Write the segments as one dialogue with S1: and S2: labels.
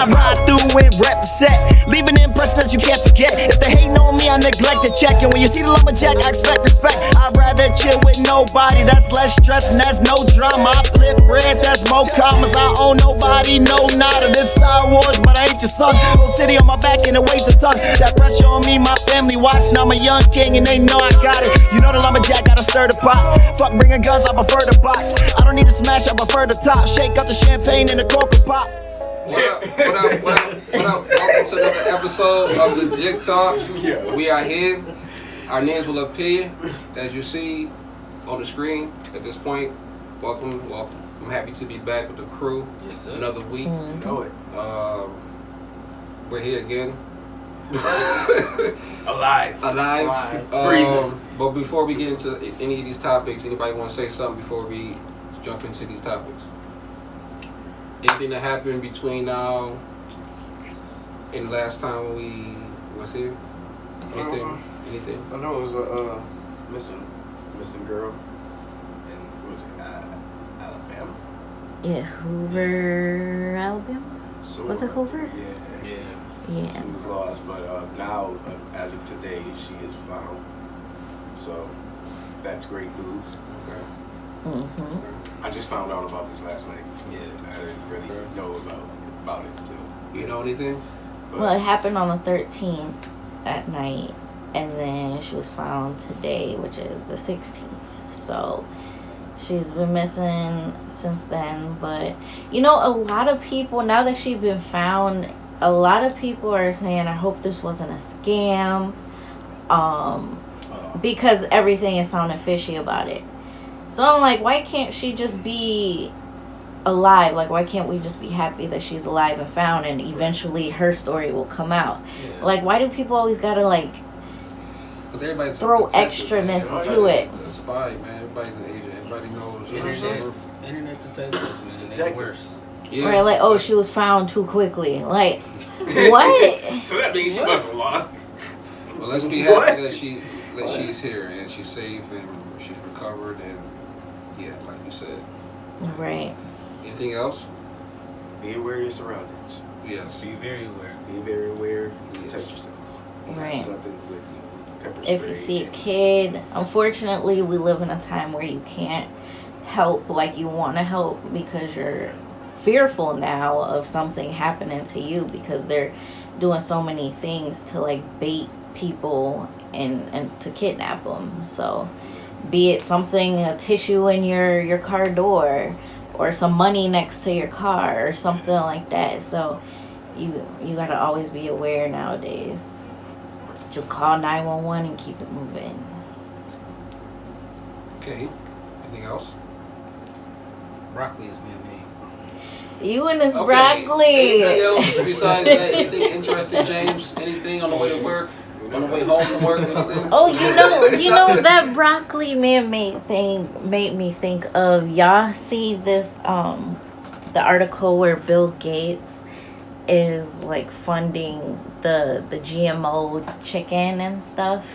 S1: I ride through and represent, leaving an impression that you can't forget. If they hating on me, I neglect to check. And when you see the lumberjack, I expect respect. I'd rather chill with nobody, that's less stress and that's no drama. I flip bread, that's more commas. I own nobody, no nada. This Star Wars, but I ain't your son. Whole city on my back and it weighs a ton. That pressure on me, my family watching. I'm a young king and they know I got it. You know the lumberjack gotta stir the pot. Fuck bringing guns, I prefer the box. I don't need to smash, I prefer the top. Shake up the champagne in the coca pop.
S2: What up? Welcome to another episode of the Jig Talk. We are here. Our names will appear as you see on the screen at this point. Welcome. I'm happy to be back with the crew.
S3: Yes, sir.
S2: Another week.
S3: You know it.
S2: We're here again.
S3: Alive.
S2: Breathing. But before we get into any of these topics, anybody want to say something before we jump into these topics? Anything that happened between now and last time we was here? Anything?
S3: I know it was a missing girl in, what was it, Alabama?
S4: Yeah, Hoover, Alabama?
S3: So,
S4: Was it Hoover?
S3: Yeah. She was lost, but now, as of today, she is found. So, that's great news.
S2: Okay.
S4: Mm-hmm.
S3: I just found out about this last night. So I didn't really know about it until.
S2: You know anything?
S4: Well, it happened on the 13th at night, and then she was found today, which is the 16th. So she's been missing since then. But, you know, a lot of people, now that she's been found, a lot of people are saying, I hope this wasn't a scam, because everything is sounding fishy about it. So I'm like, why can't she just be alive? Like, why can't we just be happy that she's alive and found, and eventually her story will come out? Yeah. Like, why do people always gotta, like, throw extraness to it?
S2: A spy, man. Everybody's an agent. Everybody knows.
S5: Internet detectives, man. They're worse.
S2: Yeah.
S4: Right, like, oh, she was found too quickly. Like, what?
S3: So that means she wasn't lost.
S2: Well, let's be happy that she's here and she's safe and she's recovered and yeah, like you said.
S4: Right.
S2: Anything else?
S3: Be aware of your surroundings.
S2: Yes.
S5: Be very aware.
S3: Be very aware.
S2: Yes.
S3: Protect yourself.
S4: Right.
S3: Something with you. Pepper
S4: If
S3: spray.
S4: you see a kid, unfortunately, we live in a time where you can't help like you want to help because you're fearful now of something happening to you because they're doing so many things to like bait people and to kidnap them. So be it something, a tissue in your car door or some money next to your car or something like that. So you gotta always be aware nowadays. Just call 911 and keep it moving.
S2: Okay. Anything else?
S5: Broccoli is man-made.
S4: You and this
S2: Okay.
S4: broccoli.
S2: Anything else besides that? Anything interesting, James? Anything on the way to work? On the way home from work? Anything?
S4: Oh, you know that broccoli man-made thing made me think of, y'all see this the article where Bill Gates is like funding the GMO chicken and stuff.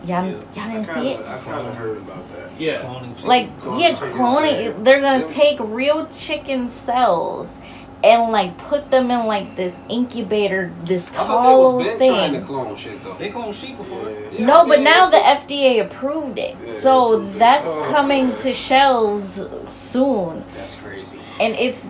S4: Y'all didn't see it?
S3: I kind of heard about that.
S5: Yeah. Cloning chicken.
S4: Like, cloning. They're gonna take real chicken cells and like put them in like this incubator, this tall
S2: I thought they was been trying to clone shit though.
S5: They clone sheep before.
S2: Yeah.
S4: No, but now the FDA approved it, so that's coming to shelves soon.
S3: That's crazy.
S4: And it's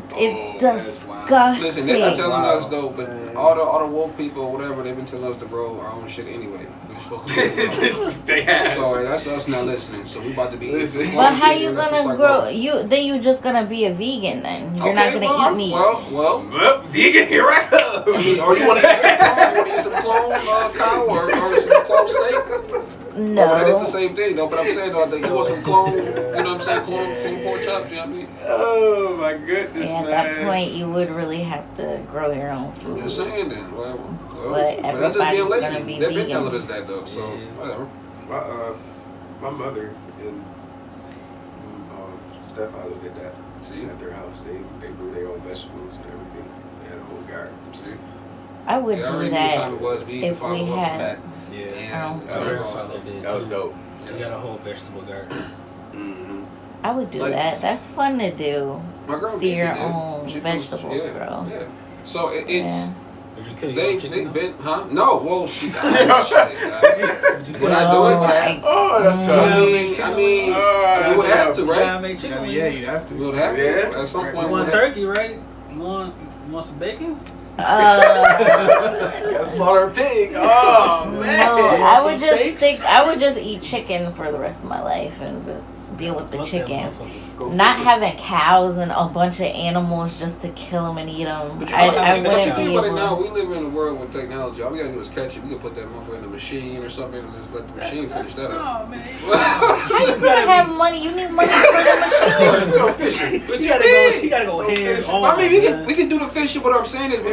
S4: disgusting.
S2: Listen, they've been telling us though, but all the woke people or whatever, they've been telling us to grow our own shit anyway. We're supposed to
S3: They have.
S2: So that's us not listening. So we about to be.
S4: But how you gonna grow? You just gonna be a vegan then? You're not gonna eat meat.
S2: Well,
S3: vegan, here I come.
S2: I mean, or you want to eat some clone? You want to eat some clone cow or some clone steak?
S4: No.
S2: Oh, but that is the same thing though. But I'm saying though, that you want some clone, you know what I'm saying, clone pork chops, you know what I mean?
S3: Oh my goodness,
S4: At
S3: man.
S4: that point, you would really have to grow your own food.
S2: I'm just saying then. Well,
S4: But
S2: that's just being
S4: everybody's gonna
S2: lazy.
S4: be
S2: They've been
S4: vegan.
S2: telling us that though, so whatever.
S3: My mother and stepfather did that.
S2: See?
S3: At their house, they grew their own vegetables and everything. They had a whole garden.
S2: See?
S4: I would
S2: Yeah, I
S4: do
S2: already knew what
S4: that
S2: time it was. We need to
S4: if we
S2: follow up on
S4: had.
S2: that.
S5: Yeah.
S2: And
S3: That was dope.
S5: You got a whole vegetable garden.
S3: Mm-hmm.
S4: I would do
S2: Like-
S4: that. That's fun to do.
S2: My girl
S4: See your
S2: Beasley did.
S4: own
S2: She
S4: vegetables
S2: grew,
S4: grow.
S2: Yeah. So it's
S5: Did you kill your
S2: they
S5: chicken?
S2: been No, whoa, shit. Would I do it?
S3: Oh, that's tough.
S2: I mean, we would have to,
S5: You gotta
S2: right?
S5: make chicken wings.
S3: Yeah, you have to.
S2: We would have to.
S3: Yeah.
S2: At some point,
S5: You
S2: we
S5: want
S2: would
S5: turkey, right? You want some bacon?
S3: Gotta slaughter a pig. Oh man.
S4: No, I would
S5: some
S4: just
S5: steaks?
S4: I would just eat chicken for the rest of my life and just deal with the
S5: Fuck that
S4: chicken.
S5: motherfucker.
S3: Go
S4: Not
S3: fishing.
S4: having cows and a bunch of animals just to kill them and eat them.
S5: But you
S4: I
S5: don't have to
S2: But you
S4: wouldn't
S2: think
S4: be
S2: about it
S4: able.
S2: now, we live in a world with technology. All we gotta do is catch it. We can put that motherfucker in a machine or something and just let the machine finish that up.
S5: No, man.
S4: How you gonna have money? You need money for the machine.
S3: Let's go fishing.
S2: But
S5: You gotta go hands
S3: fishing.
S5: on.
S2: I mean,
S5: man.
S2: we can do the fishing. What I'm saying is, we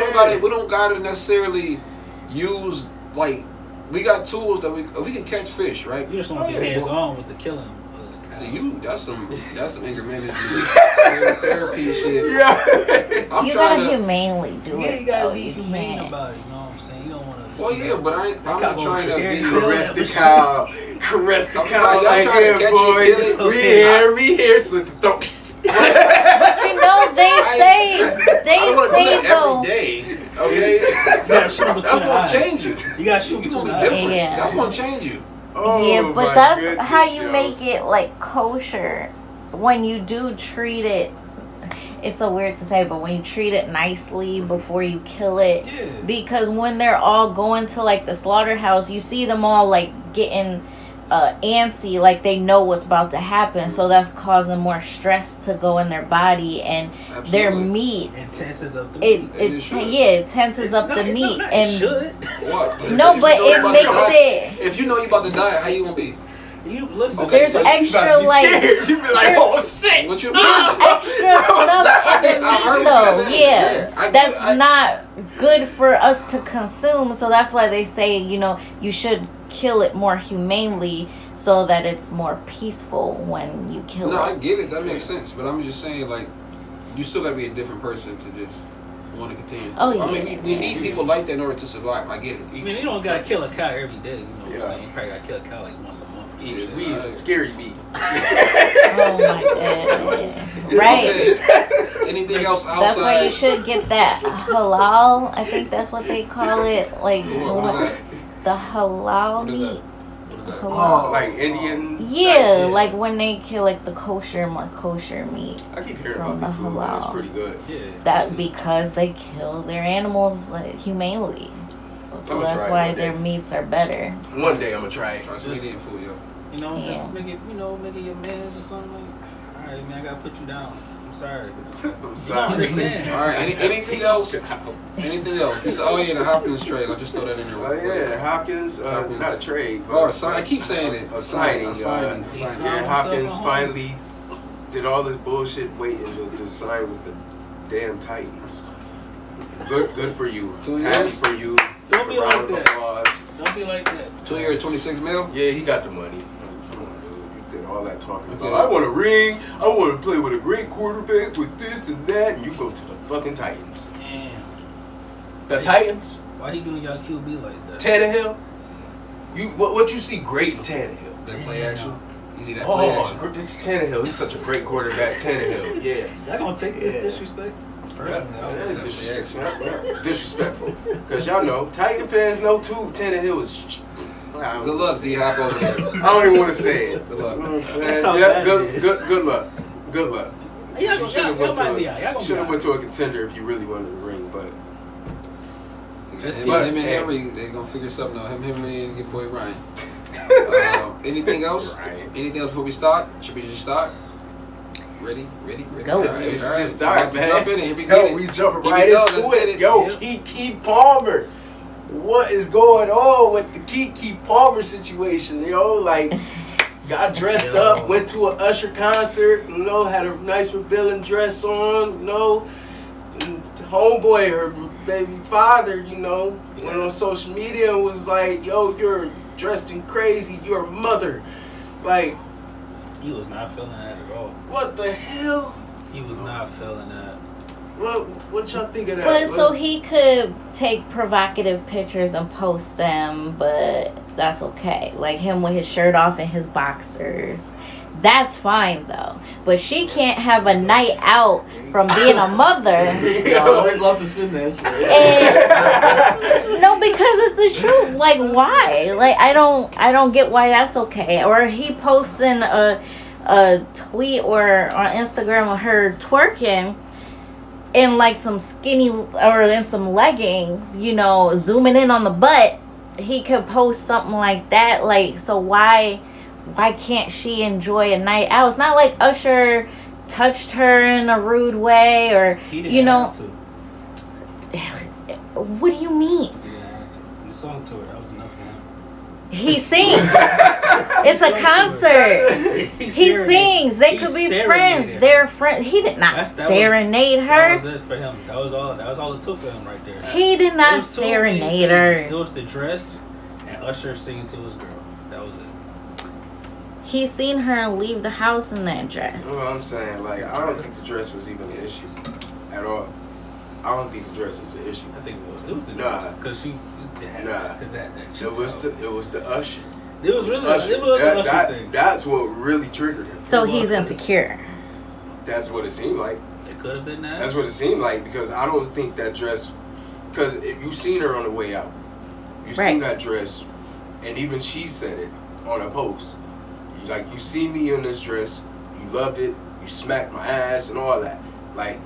S2: don't gotta necessarily use like we got tools that we can catch fish, right?
S5: You just want to get hands on with the killing of the cow.
S2: See, that's some incremental therapy shit.
S3: Yeah.
S2: I'm
S4: You
S2: trying
S4: gotta
S2: to.
S4: humanely do
S5: Yeah,
S4: it.
S5: you gotta
S4: though.
S5: be
S4: You
S5: humane
S4: can't.
S5: about it. You know what I'm saying? You don't want to.
S2: Well, yeah, but I'm not
S5: cow
S2: trying to
S5: scared
S2: be.
S5: to death.
S3: Caress the cow. Caress the
S2: I'm
S3: cow.
S2: like,
S3: Like,
S2: I'm trying to
S3: yeah,
S2: catch you, kill
S3: boy.
S2: it.
S3: We here, slit the throat.
S4: But you know, they
S2: I
S4: say
S2: don't want to do
S4: though.
S2: that every day. Okay,
S5: Shoot him between
S2: that's
S5: the
S2: gonna
S5: eyes.
S2: change you.
S5: You gotta shoot
S2: You
S5: between
S2: gonna
S5: the
S2: be
S5: eyes.
S2: different.
S4: Yeah.
S2: That's gonna change you.
S3: Oh,
S4: Yeah, but
S3: my
S4: that's
S3: goodness,
S4: how you
S3: yo.
S4: make it like kosher. When you do treat it, it's so weird to say, but when you treat it nicely before you kill it,
S5: Yeah.
S4: because when they're all going to like the slaughterhouse, you see them all like getting antsy, like they know what's about to happen, so that's causing more stress to go in their body, and their
S2: Absolutely.
S4: meat
S5: It tenses up the
S4: it
S5: meat.
S2: And it
S4: it
S2: should.
S4: it tenses up the meat,
S5: It
S4: and
S5: should.
S2: What?
S4: no, but
S2: If you know
S4: it
S2: about
S4: makes
S2: to die-
S4: it.
S2: If you know you about to die, how you gonna be?
S5: You listen.
S2: Okay,
S4: There's
S2: so you
S4: extra
S3: You be
S4: like
S3: scared. You be like, oh shit.
S2: What you
S4: extra stuff in the
S2: I heard
S4: meat
S2: what you
S4: though.
S2: said.
S4: Yeah,
S2: I-
S4: that's
S2: I-
S4: not good for us to consume. So that's why they say, you know, you should kill it more humanely so that it's more peaceful when you kill
S2: No, I
S4: it.
S2: get it. That makes sense. But I'm just saying, like, you still gotta be a different person to just want to continue.
S4: Oh,
S2: I mean,
S4: yeah.
S2: we need people like that in order to survive. I get it.
S5: I mean, you don't gotta kill a cow every day. You know what
S3: Yeah.
S5: I'm saying? You probably gotta kill a cow like once a month or some
S3: Yeah,
S5: shit.
S3: we eat some scary meat.
S4: Oh my god! Right.
S2: Okay. Anything else outside?
S4: That's why you should get that halal. I think that's what they call it. Like
S2: What is that?
S4: the halal
S2: What is that?
S4: meats.
S2: What is that?
S4: Halal.
S3: Oh, like Indian.
S4: Yeah,
S5: Yeah.
S4: like when they kill like the more kosher meat
S3: I keep hearing
S4: from
S3: about
S4: the
S3: the food. Man. It's
S4: halal.
S3: pretty good.
S5: Yeah.
S4: That because they kill their animals like, humanely, so
S3: I'ma
S4: that's
S3: try it
S4: why
S3: one
S4: their
S3: day.
S4: meats are better.
S3: One day I'm gonna try it.
S2: Try some Indian food, yo.
S5: You know,
S4: Yeah.
S5: just make it, make it your man's or something like. All right, man, I gotta put you down. I'm sorry.
S3: I'm
S5: You
S3: sorry.
S5: understand?
S2: All right. Anything else? Anything else? Oh yeah, the Hopkins trade. I'll just throw that in there.
S3: Oh
S2: real quick.
S3: yeah, Hopkins,
S2: Hopkins.
S3: not a trade.
S2: Oh, I keep saying it.
S3: A signing.
S2: A signing.
S5: He
S2: Signing.
S5: found
S3: Yeah,
S5: himself
S3: Hopkins
S5: a home.
S3: finally did all this bullshit waiting to sign with the damn Titans. Good for you.
S2: 2
S3: Happy
S2: years?
S3: for you.
S5: Don't be
S3: Round
S5: like
S3: of
S5: that.
S3: applause.
S5: Don't be like that.
S2: 2 years, 26 mil.
S3: Yeah, he got the money. Come on, dude. You did all that talking about.
S2: Okay.
S3: I want a ring. I want to play with a great quarterback with this and that, and you go to the fucking Titans.
S5: Damn.
S3: The Titans.
S5: Why he doing y'all QB like that?
S3: Tannehill. You what you see great in Tannehill?
S2: That play action. You see that play
S3: Oh,
S2: action.
S3: it's Tannehill. He's such a great quarterback. Tannehill. Yeah.
S5: Y'all gonna take this
S3: Yeah.
S5: disrespect? Personally, I
S3: That
S5: would
S3: is
S5: say-
S3: disrespectful. Yeah. Disrespectful. Because y'all know, Titan fans know too, Tannehill is.
S2: Good luck, D Hop over there.
S3: I don't even want to say it.
S2: Good luck.
S5: That's how
S3: Yeah,
S5: bad
S3: good,
S5: it is.
S3: good luck. Good luck.
S5: Y'all gonna-
S3: Should've
S5: y'all
S3: went to
S5: might
S3: a-
S5: be out. Y'all gonna be
S3: Should have
S5: out.
S3: went to a contender if you really wanted a ring, but
S5: Just
S2: Him,
S5: get-
S2: him and
S3: hey.
S2: Henry, they gonna figure something out. Him and your boy Ryan. Anything else?
S3: Ryan.
S2: Anything else before we start? Should we just start? Ready?
S4: Go.
S2: All right,
S3: Let's
S2: all right.
S3: just start,
S2: About to
S3: man.
S2: Jump in it. Here we go.
S3: Yo, we jumping
S2: Here
S3: right
S2: we go.
S3: into
S2: Let's get
S3: it. Yo,
S5: Yep.
S3: Keke Palmer. What is going on with the Keke Palmer situation? Yo, like, got dressed
S5: Yo.
S3: up, went to an Usher concert, you know, had a nice revealing dress on, you know. And homeboy, her baby father, you know, went on social media and was like, yo, you're dressed in crazy, you're a mother. Like,
S5: He was not feeling that at all.
S3: what the hell?
S5: He was not feeling that.
S3: What y'all think of that?
S4: But so he could take provocative pictures and post them, but that's okay. Like him with his shirt off and his boxers. That's fine though. But she can't have a night out from being a mother.
S6: I always love to spin that shit.
S4: And, no, because it's the truth. Like, why? Like, I don't get why that's okay. Or he posting a tweet or on Instagram of her twerking in like some skinny or in some leggings, you know, zooming in on the butt. He could post something like that. Like, so why can't she enjoy a night out? It's not like Usher touched her in a rude way or,
S5: He didn't
S4: you know.
S5: have to.
S4: What do you mean?
S5: He didn't have to. He sung to her. That was enough for him.
S4: He sings. It's a concert. He sings. They could be friends. They're friends. He did not serenade her.
S5: That was it for him. That was all it took for him right there.
S4: He did not serenade her.
S5: It was the dress and Usher singing to his girl. That was it.
S4: He seen her leave the house in that dress.
S3: You know what I'm saying? Like, I don't think the dress was even an issue at all. I don't think the dress is an issue.
S5: I think it was. It was the dress because she.
S3: Nah.
S5: Because that
S3: It was the Usher.
S5: It was really
S3: Usher.
S5: It was an Usher thing.
S3: That's what really triggered him.
S4: So he's insecure.
S3: That's what it seemed like.
S5: It could have been that.
S3: That's what it seemed like because I don't think that dress. Because if you seen her on the way out, you seen that dress, and even she said it on a post. Like, you see me in this dress, you loved it, you smacked my ass and all that. Like,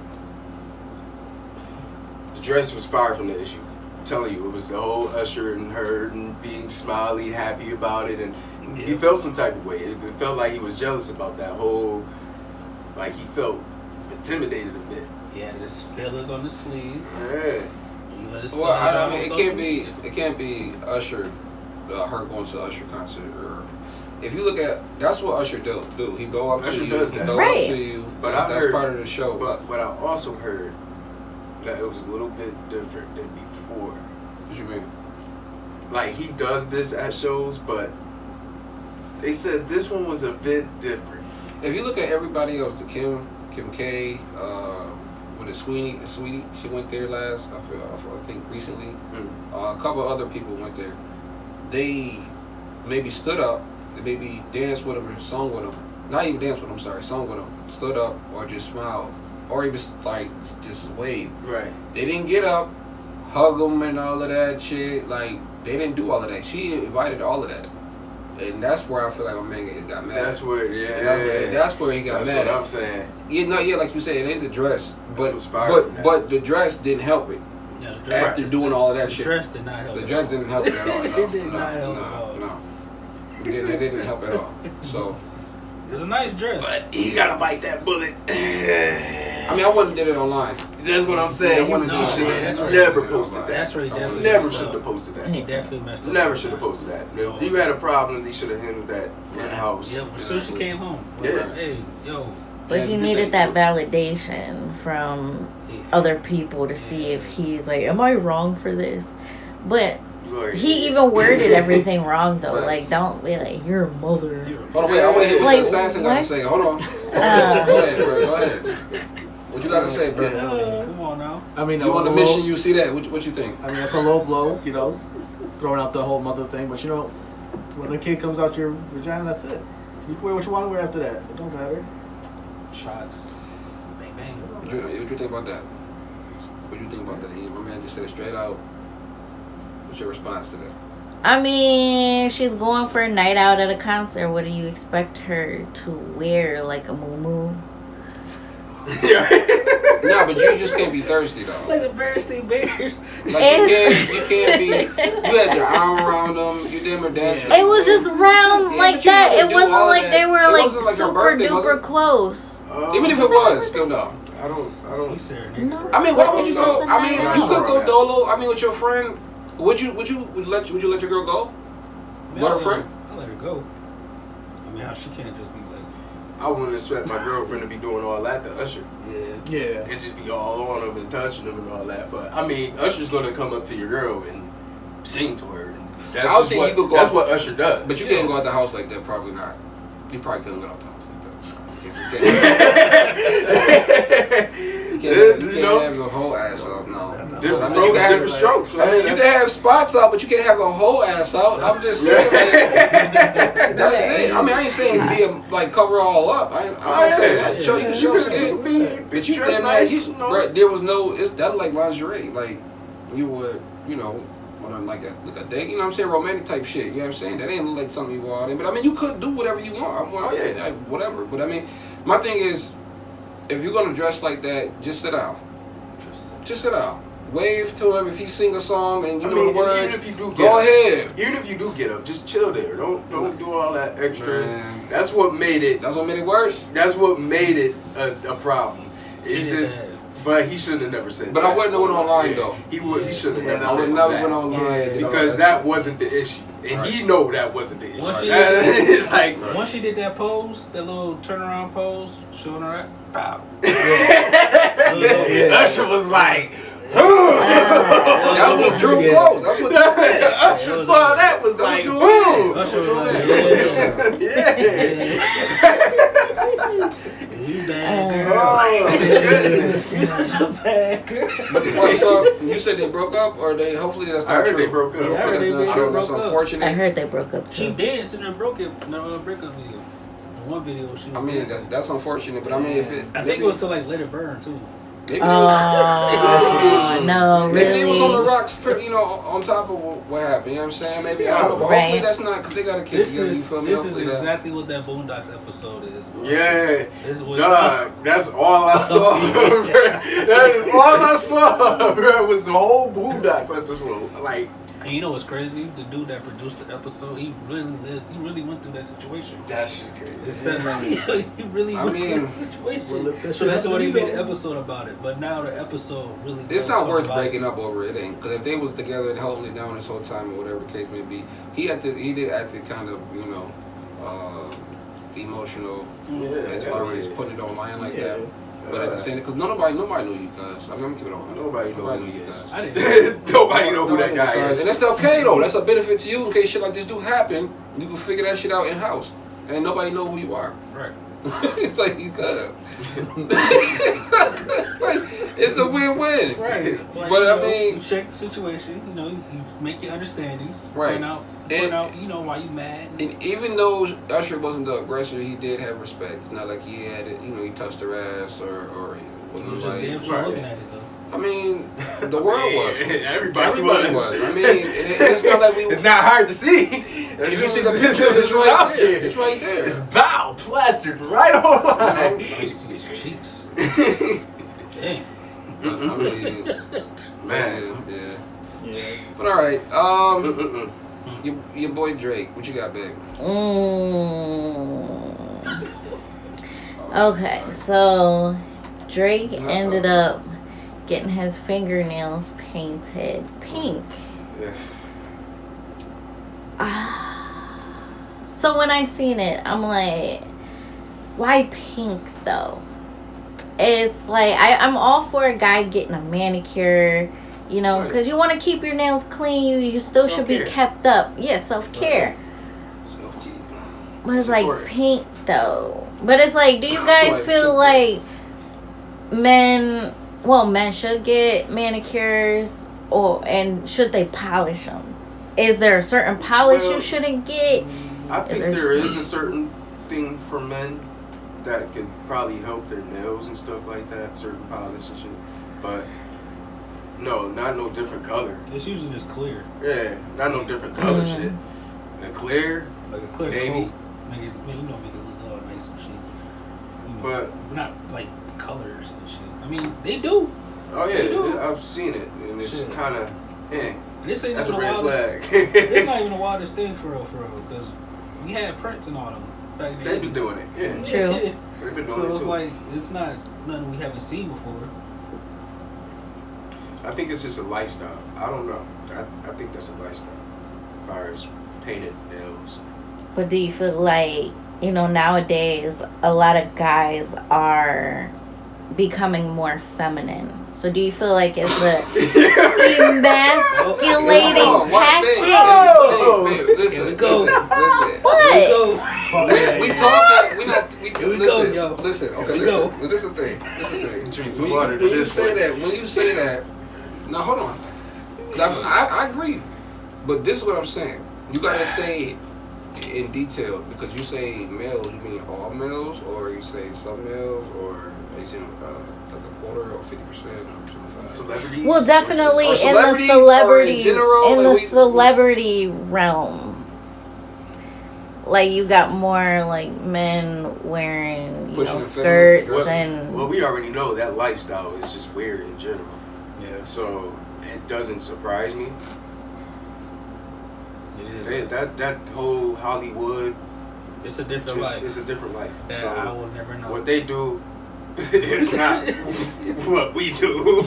S3: the dress was far from the issue. I'm telling you, it was the whole Usher and her and being smiley, happy about it, and he felt some type of way. It felt like he was jealous about that whole, like he felt intimidated a bit.
S5: He had his feelers on the sleeve.
S3: Yeah.
S2: Well, I mean, it can't be Usher, her going to Usher concert or. If you look at, that's what Usher do. He go up to you. He go up to you.
S3: But
S2: that's part of the show.
S3: But I also heard that it was a little bit different than before.
S2: What you mean?
S3: Like, he does this at shows, but they said this one was a bit different.
S2: If you look at everybody else, the Kim K, with the Sweetie, she went there last. I think recently.
S3: Mm-hmm.
S2: A couple other people went there. They maybe stood up. They maybe danced with him or sung with him. Not even danced with him, sung with him. Stood up or just smiled. Or even like just waved.
S3: Right.
S2: They didn't get up, hug him and all of that shit. Like, they didn't do all of that. She invited all of that. And that's where I feel like my man got mad.
S3: That's where,
S2: that's where he got mad.
S3: That's what I'm saying.
S2: Like you said, it ain't the dress. But
S3: it was fire
S2: but the dress didn't help it.
S5: Yeah, the dress,
S2: after doing all of that shit.
S5: The dress did not help.
S2: The dress didn't help it at all.
S5: It did not help at all.
S2: No. It didn't help at all. So
S5: it was a nice dress.
S3: But he gotta bite that bullet.
S2: I mean, I wouldn't did it online.
S3: That's what I'm saying. He should have never posted that.
S5: That's where he definitely
S3: never should have posted that.
S5: He definitely messed up.
S3: Never should have posted that. If you had a problem, he should have handled that in the house.
S5: Yeah, as soon as she came home.
S3: Yeah.
S5: Hey, yo.
S4: But he needed that validation from other people to see if he's like, am I wrong for this? But he even worded everything wrong though. Like, don't be like, you're a mother.
S2: Hold on, wait. I want to hear what the assassin got to say. Hold on. Go ahead, bro. Go ahead. What you got to say, bro?
S5: Come on now.
S6: I mean,
S2: you on the mission? You see that? What you think?
S6: I mean, it's a low blow, you know, throwing out the whole mother thing. But you know, when the kid comes out your vagina, that's it. You can wear what you want to wear after that. It don't matter.
S5: Shots. Bang bang.
S2: What you think about that? What do you think about that? My man just said it straight out. What's your response to that?
S4: I mean, she's going for a night out at a concert. What do you expect her to wear? Like a muumuu?
S2: No, but you just can't be thirsty though.
S5: Like the Berenstein Bears.
S2: Like you can't be. You had your arm around them. You did her dancing.
S4: It was just round like that. It wasn't like they were like super
S2: birthday,
S4: duper close.
S2: Even if it was, still no.
S3: I don't.
S4: No.
S2: I mean, why would you go? I mean,
S4: Not
S2: you could go dolo. I mean, with your friend. Would you let your girl go? With her friend?
S5: I let her go. I mean, how she can't just be like.
S3: I wouldn't expect my girlfriend to be doing all that to Usher.
S6: Yeah.
S3: And just be all on him and touching him and all that. But I mean, Usher's gonna come up to your girl and sing to her. That's what Usher does.
S2: But you can't go out the house like that. Probably not. You probably couldn't go out the house like that. You can't have your whole ass off. No.
S3: Different
S2: I mean,
S3: strokes,
S2: you can
S3: different strokes, man.
S2: I mean, you can have spots out, but you can't have a whole ass out. I'm just saying, man, that's it. I mean, I ain't saying like cover all up. I'm not saying that. Show you can show skin, but you
S3: dress
S2: can
S3: nice, you know.
S2: Right, there was no. That's like lingerie. Like you would, you know. On like a date, you know what I'm saying, romantic type shit. You know what I'm saying? That ain't like something you go out in. But I mean, you could do whatever you want. Whatever. But I mean, my thing is, if you're gonna dress like that, just sit down. Just sit down. Wave to him if he sing a song and you know the words.
S3: Even if you do
S2: go ahead.
S3: Even if you do get up, just chill there. Don't do all that extra.
S2: Man.
S3: That's what made it.
S2: That's what made it worse.
S3: That's what made it a problem. It's just. But he should have never said
S2: but
S3: that.
S2: I wouldn't have went online though.
S3: He should have never
S2: I
S3: said
S2: would never
S3: that.
S2: went online
S3: Because that wasn't the issue. And
S2: right.
S3: he know that wasn't the issue.
S5: Once she did that pose, that little turnaround pose, showing her at pow.
S3: Usher was like,
S2: that's what drew close. That's what
S3: Usher saw that was like, ooh.
S5: Usher was like, yeah. You bad girl.
S3: Oh,
S5: You such a bad girl.
S2: But so you said they broke up, or they? Hopefully that's not
S3: I heard
S2: true.
S3: they broke up.
S5: Yeah, I heard they
S2: that's not true. That's
S5: broke up.
S2: unfortunate.
S4: I heard they broke up
S5: She
S4: too.
S5: danced in her breakup video. In one video, she was
S2: I mean,
S5: dancing.
S2: that's unfortunate, but I mean, if it,
S5: I think it was to like let it burn too.
S2: maybe
S4: Oh no,
S2: maybe it was on the
S4: really?
S2: rocks, you know, on top of what happened. You know what I'm saying? Maybe I don't know, but
S4: Right.
S2: hopefully that's not because they got a kid
S5: This
S2: together. You
S5: is
S2: feel me?
S5: this is
S2: Hopefully that-
S5: exactly what that Boondocks episode is. Bro.
S3: Yeah,
S5: This is what
S3: dog, that's all I saw. Bro. That is all I saw. Bro. It was the whole Boondocks episode. Like,
S5: And you know what's crazy? The dude that produced the episode, he really lived. He really went through that situation.
S3: that shit crazy.
S5: He really
S2: I
S5: went
S2: mean,
S5: through the situation.
S6: well, if that
S5: So
S6: shit
S5: that's why he
S6: happened,
S5: made
S6: you
S5: an
S6: know.
S5: episode about it. But now the episode really.
S2: It's
S5: does
S2: not
S5: come
S2: worth
S5: to life.
S2: breaking up over. It ain't, because if they was together and holding it down this whole time or whatever the case may be, he did act kind of, you know, emotional as far as putting it online like that. But at the same time, because nobody knew you guys. I'm gonna keep it on.
S3: Nobody knew who
S2: knew
S3: he
S2: you
S3: is.
S2: guys.
S5: I didn't.
S3: Nobody know who that guy is.
S2: And that's okay though. That's a benefit to you in case shit like this do happen. You can figure that shit out in house, and nobody know who you are.
S5: Right.
S2: It's like you could. It's a win-win.
S5: Right. Like,
S2: But
S5: you
S2: I
S5: know,
S2: mean,
S5: you check the situation. You know, you make your understandings.
S2: Right.
S5: Point out. You know why you mad.
S2: and even though Usher wasn't the aggressor, he did have respect. It's not like he had it. You know, he touched her ass or
S5: He
S2: was
S5: was just damn
S2: like.
S5: sure looking at it though.
S2: I mean, the world was.
S3: Everybody
S2: was.
S3: was.
S2: I mean, it's not like we.
S3: It's not hard to see.
S2: If you see the picture, it's right there. It's right there.
S3: It's bow plastered right on line.
S5: Oh, you see his cheeks. Damn.
S2: I mean,
S3: Man.
S2: yeah.
S6: Yeah.
S2: But all right, your boy Drake, what you got, babe?
S4: Okay, so Drake ended up getting his fingernails painted pink. So when I seen it, I'm like, why pink though? It's like I'm all for a guy getting a manicure, you know, because you want to keep your nails clean. You still should be kept up. Yeah, self-care. But it's like pink though. But it's like, do you guys feel like men should get manicures, and should they polish them? Is there a certain polish you shouldn't get?
S3: I think there is a certain thing for men that could probably help their nails and stuff like that, certain polish and shit. But no, not no different color.
S5: It's usually just clear.
S3: Yeah, not no different color shit. The clear,
S5: Like a clear
S3: maybe.
S5: coat. Make it look all nice and shit. You know,
S3: But
S5: not like colors and shit. I mean, they do.
S3: oh
S5: They do.
S3: yeah, I've seen it, and it's
S5: Shit.
S3: kind of,
S5: This ain't
S3: that's a
S5: even the
S3: red
S5: wildest.
S3: flag.
S5: It's not even the wildest thing for real, because we had Prince and all them back in the
S3: They be
S5: 80s.
S3: doing it, yeah.
S4: True.
S5: Yeah.
S3: They've been doing
S5: So
S3: it
S5: it's
S3: too.
S5: like it's not nothing we haven't seen before.
S3: I think it's just a lifestyle. I don't know. I think that's a lifestyle. As far as painted nails.
S4: But do you feel like, you know, nowadays a lot of guys are becoming more feminine? So do you feel like it's a emasculating tactic?
S2: Babe, listen,
S5: Here we go.
S2: listen.
S4: What?
S2: We talking. We not.
S5: Here we
S2: listen.
S5: go, yo.
S2: Listen. Okay.
S5: Here we
S2: listen.
S5: go.
S2: This is the thing. This is the thing.
S3: Drink some
S2: When
S3: water
S2: you,
S3: to
S2: when you
S3: this
S2: say
S3: one.
S2: that, when you say that, Now hold on. I agree, but this is what I'm saying. You gotta say it in detail because you say males. You mean all males, or you say some males, or you say like a quarter or 50% or something.
S3: Celebrities.
S4: Well, definitely
S2: Or
S4: in the
S2: celebrities, or in
S4: celebrity
S2: general,
S4: in
S2: like
S4: the celebrity realm. Like you got more like men wearing
S2: Pushing the
S4: skirts
S2: feminine.
S4: and
S3: Well, we already know that lifestyle is just weird in general.
S5: Yeah.
S3: So it doesn't surprise me.
S5: It is.
S3: That whole Hollywood,
S5: It's a different life.
S3: it's a different life.
S5: That
S3: So
S5: I will never know.
S3: what they do, it's not what we do.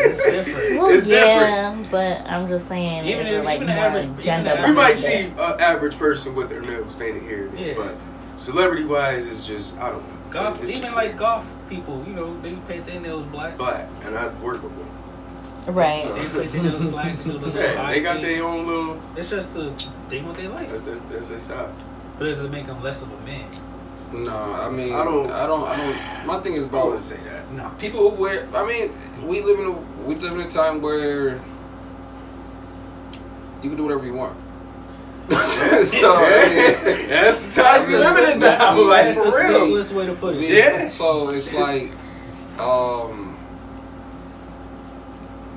S5: It's different.
S4: well,
S3: It's
S4: yeah, but I'm just saying,
S5: Even
S4: is it
S5: if-
S4: like
S5: even the
S4: more
S5: average- even
S4: gender?
S5: the
S3: We might
S4: behind
S3: see
S4: it?
S3: an average person with their nails painted here,
S5: Yeah.
S3: but celebrity-wise, it's just I don't know.
S5: Golf,
S3: It's
S5: even
S3: just
S5: like golf people, you know, they paint their nails black.
S3: black, and I work with them.
S4: Right.
S3: So-
S5: They paint their nails black. They do the little
S3: Yeah,
S5: eye
S3: they got
S5: thing.
S3: their own little.
S5: It's just the thing what they like.
S3: That's their style.
S5: But does it make them less of a man?
S2: No, I mean,
S3: I don't-
S2: My thing is
S3: I
S2: about
S3: would say that.
S5: No.
S2: people who wear. I mean, we live in a time where you can do whatever you want. So, I
S3: That's the time we live in now. Like
S5: That's
S3: for
S5: the
S3: real.
S5: simplest way to put it.
S2: mean,
S3: Yeah.
S2: So it's like,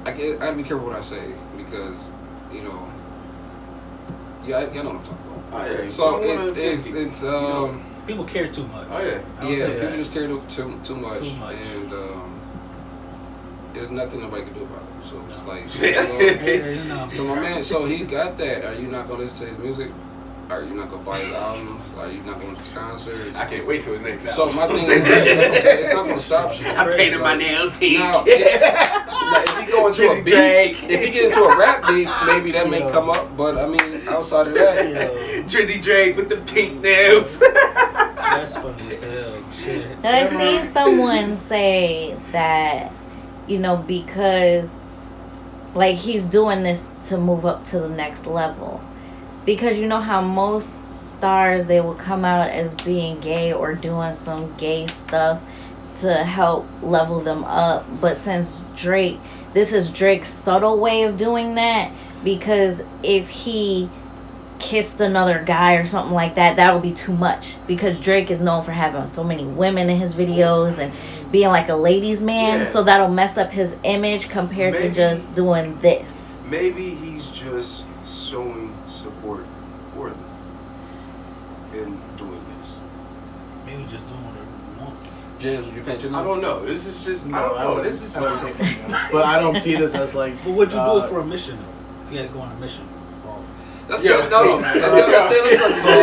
S2: I gotta be careful what I say because, you know, I know what I'm talking about.
S3: Oh, yeah.
S2: So
S3: You don't wanna offend people,
S2: it's
S3: you know.
S5: People care too much.
S3: Oh yeah.
S5: I'll
S2: yeah,
S5: say
S2: people
S5: that.
S2: just care too much,
S5: Too much.
S2: and there's nothing nobody can do about it. So it's
S5: No.
S2: like,
S5: Yeah, no.
S2: so my man, so he got that. Are you not gonna listen to his music? Are you not gonna buy his albums? Are you not going to his concerts?
S3: I can't wait till his next
S2: So
S3: album.
S2: my thing is, that's what I'm saying, it's not gonna stop you.
S3: I painted my nails pink.
S2: Now, if he go into a
S3: Drizzy
S2: beef,
S3: Drake.
S2: if he get into a rap beef, maybe that may come up. But I mean, outside of that,
S3: Drizzy Drake with the pink nails.
S5: That's funny as hell. Shit.
S4: And I seen someone say that, you know, because like he's doing this to move up to the next level. Because you know how most stars, they will come out as being gay or doing some gay stuff to help level them up. But since Drake, this is Drake's subtle way of doing that, because if he kissed another guy or something like that, that would be too much, because Drake is known for having so many women in his videos and being like a ladies man.
S3: Yeah.
S4: So that'll mess up his image compared to
S3: Maybe-
S4: just doing this.
S3: Maybe he's just showing support for them in doing this.
S5: Maybe just doing whatever you want.
S2: James, would you paint your
S3: I
S2: nose?
S3: don't know. This is just I
S6: No,
S3: don't know.
S6: wouldn't-
S3: This is
S6: I wouldn't think anything else. But I don't see this as like.
S5: But would you do
S6: uh,
S5: it for a mission though? If you had to go on a mission.
S2: That's
S3: Yeah.
S2: no. Let's stay on the subject.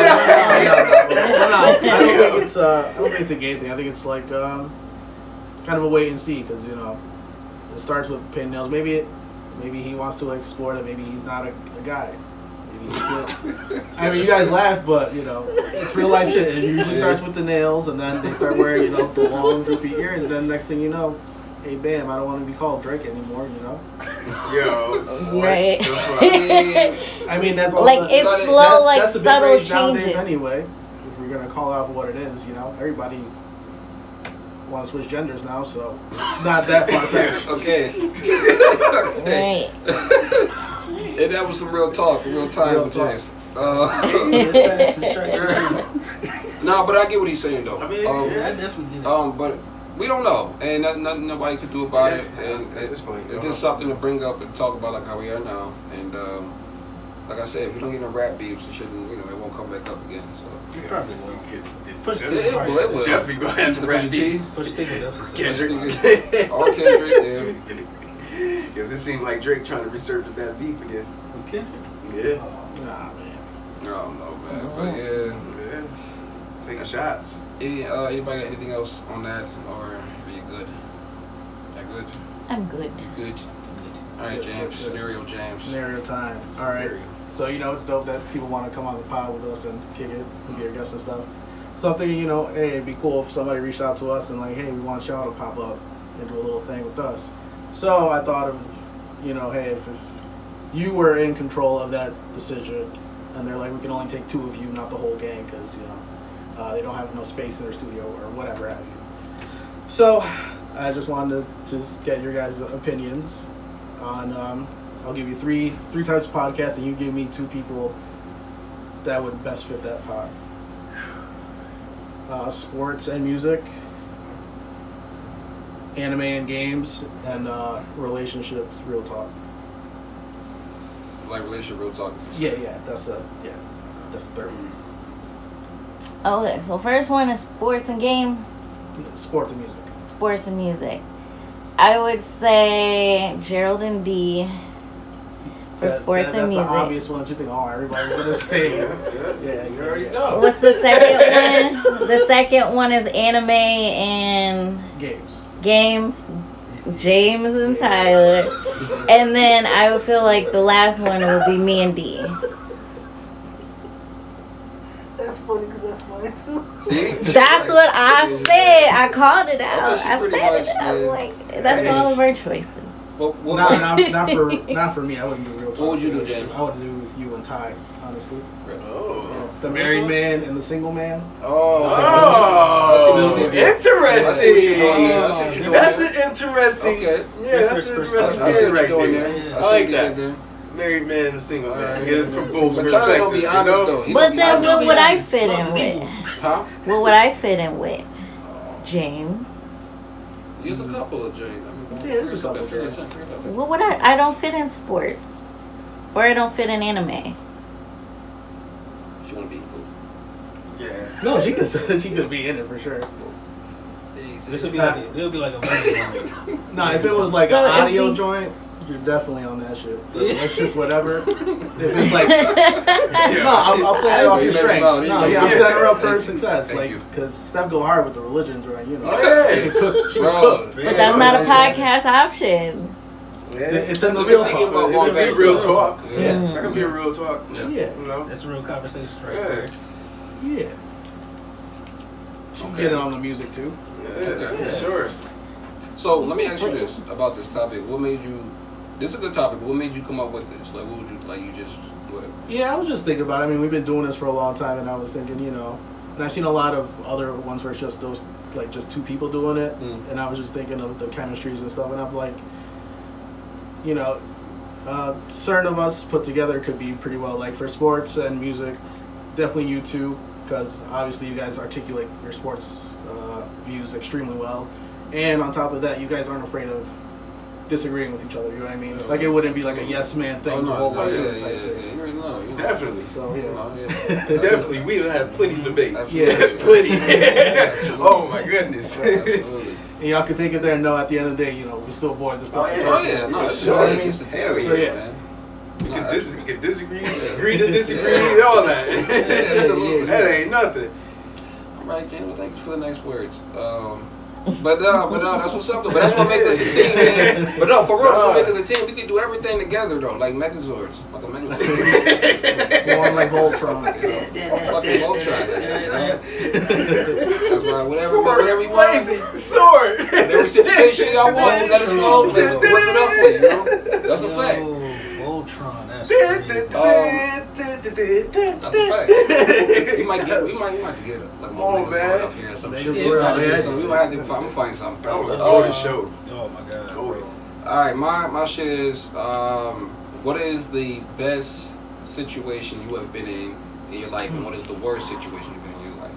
S6: I don't think it's a gay thing. I think it's like kind of a wait and see, because you know it starts with painting nails. Maybe he wants to explore that. Maybe he's not a guy. Maybe he's I mean, you guys laugh, but you know it's real life shit. It usually starts with the nails, and then they start wearing the long droopy earrings, and then next thing you know, hey, bam! I don't want to be called Drake anymore. You know.
S3: Yo.
S4: Right.
S6: I mean, that's all.
S4: Like, it's
S2: that's-
S4: slow, like
S6: that's the big
S4: subtle
S6: rage nowadays
S4: changes.
S6: anyway. If we're gonna call out for what it is, you know, everybody wants to switch genders now, so it's not that far fetched.
S2: Okay.
S4: Right.
S2: And that was some real talk, real time
S6: Real
S2: with
S6: talk.
S2: James. No, but I get what he's saying though.
S3: I mean,
S5: Yeah, I definitely get it.
S2: But we don't know, and nothing nobody could do about it.
S3: Yeah,
S2: And
S3: at this point,
S2: it's
S3: don't
S2: just
S3: know.
S2: something to bring up and talk about, like how we are now. And like I said, if you don't get no rap beefs, it shouldn't, it won't come back up again. So
S5: You probably will.
S3: Push
S2: it will.
S3: Definitely gonna have some rap
S2: Pusha
S3: beef.
S2: T,
S5: Push T will definitely say
S3: Kendrick.
S2: or Kendrick, yeah.
S3: Because it seemed like Drake trying to resurface that beef again.
S5: With Kendrick?
S3: Yeah.
S6: Nah, man.
S2: I don't know, man. But yeah.
S3: Yeah. Taking shots.
S2: Anybody got anything else on that, or are you good? That good?
S4: I'm good.
S2: You good? All right, James. Scenario, James.
S6: Scenario time. All right. So it's dope that people want to come on the pod with us and kick it and be our guests and stuff. Something hey, it'd be cool if somebody reached out to us and like, hey, we want y'all to pop up and do a little thing with us. So I thought of, hey, if you were in control of that decision, and they're like, we can only take 2 of you, not the whole gang, because they don't have no space in their studio or whatever have you. So I just wanted to just get your guys' opinions and I'll give you three types of podcasts, and you give me 2 people that would best fit that pod. Sports and music, anime and games, and relationships, real talk.
S2: Like relationship, real talk.
S6: Yeah, that's the third one.
S4: Okay, so first one is sports and games.
S6: Sports and music.
S4: Sports and music. I would say Gerald and D for sports and
S6: that's
S4: music.
S6: the obvious one that you think, oh, everybody's gonna say. Yeah,
S3: You already know.
S4: What's the second one? The second one is anime and
S6: Games.
S4: James and Tyler. And then I would feel like the last one would be me and D.
S6: That's funny because that's mine too.
S2: See?
S4: That's what I said. I called it out.
S2: Okay, she
S4: I
S2: pretty
S4: said
S2: much
S4: it. I was
S2: did.
S4: like, that's all of our choices.
S6: Not for me. I wouldn't do real talk.
S2: What would you do, James?
S6: I would do you and Ty, honestly.
S3: Oh.
S6: The married man and the single man.
S3: Oh, interesting. That's an interesting.
S2: Okay.
S3: Yeah, that's an interesting
S2: I see
S3: thing
S2: what
S3: right
S2: you're doing
S3: there.
S2: there.
S3: I like that. Married man and single man. Get it from both
S2: But Tyler don't
S3: perspectives.
S2: be honest though. He
S4: But
S2: don't be
S4: then
S2: honest.
S4: what would I fit in with?
S2: Huh?
S4: What would I fit in with? James.
S2: Use a couple of James.
S6: Yeah, there's a couple of James.
S4: What would I don't fit in sports. Or I don't fit in anime.
S2: She wanna be cool.
S3: Yeah.
S6: No, she could be in it for sure.
S5: This would be like it'll be like a movie.
S6: No, if it was like
S4: So
S6: an
S4: it'd
S6: audio
S4: be-
S6: joint, you're definitely on that shit. For relationships, whatever. If it's like, no, I'll play it off your strengths. No, yeah, I'm setting her up for success.
S2: Thank
S6: Like,
S2: you.
S6: because Steph go hard with the religion joint, you know.
S3: Hey.
S6: She can cook. She
S2: Bro.
S6: can cook.
S4: But that's not a podcast option.
S6: It's in the
S2: We've
S6: real
S2: been thinking
S6: talk.
S2: about
S3: It's
S2: going
S3: gonna be
S2: back to
S3: real
S2: real
S3: talk.
S2: talk.
S6: Yeah.
S3: That could be a real talk.
S2: Yes.
S6: Yeah.
S3: You know?
S5: That's a real conversation right
S3: Yeah.
S5: there.
S6: Yeah. She can get it on the music too.
S2: Okay.
S3: Yeah, sure.
S2: So let me ask you this about this topic. What made you? This is a good topic. What made you come up with this? Like, what would you like? You just what?
S6: Yeah, I was just thinking about it. I mean, we've been doing this for a long time, and I was thinking, you know, and I've seen a lot of other ones where it's just those, like, just 2 people doing it, and I was just thinking of the chemistries and stuff, and I'm like, you know, certain of us put together could be pretty well, like, for sports and music, definitely you two, because obviously you guys articulate your sports views extremely well, and on top of that, you guys aren't afraid of disagreeing with each other, you know what I mean? Like, it wouldn't be like a yes man thing.
S2: Oh
S6: the whole
S2: no,
S6: way
S2: yeah.
S6: type thing.
S2: You already know. You know.
S3: Definitely.
S6: So,
S2: You
S6: yeah.
S2: know, yeah.
S3: Definitely. We would have plenty of debates.
S6: Yeah.
S3: Plenty. Oh my goodness.
S2: Absolutely.
S6: And y'all can take it there and know at the end of the day, you know, we're still boys and stuff.
S3: Oh, yeah.
S2: Oh yeah, no,
S3: For
S2: it's
S3: sure.
S2: it's a
S3: Hell
S2: team,
S6: yeah. So, yeah.
S2: man.
S3: We
S2: No,
S3: can,
S2: that's-
S3: we can disagree,
S2: Yeah.
S3: agree to disagree,
S2: Yeah.
S3: and all that.
S2: absolutely.
S3: That ain't nothing.
S2: All right, James. Well, thank you for the nice words. But no, that's what's up though. But that's what makes us a team, man. But no, for real, that's what makes us a team. We can do everything together though, like Megazords, like a Megazord.
S6: More like Voltron.
S2: Fucking Voltron. You know? That's why whatever you want,
S3: Blazing sword.
S2: whatever situation y'all want, you let us know. We'll whip it up for you. You know? That's a fact.
S5: Oh, Voltron, that's crazy.
S2: That's a fact. We might get like
S3: Oh,
S2: more Megazord
S3: man.
S2: up here or some
S6: Megazord,
S2: shit.
S6: yeah.
S2: So we might have to. I'm gonna find something.
S3: That was a golden show.
S5: Oh my god.
S3: Golden.
S2: All right, my shit is what is the best situation you have been in your life, and what is the worst situation you've been in your life?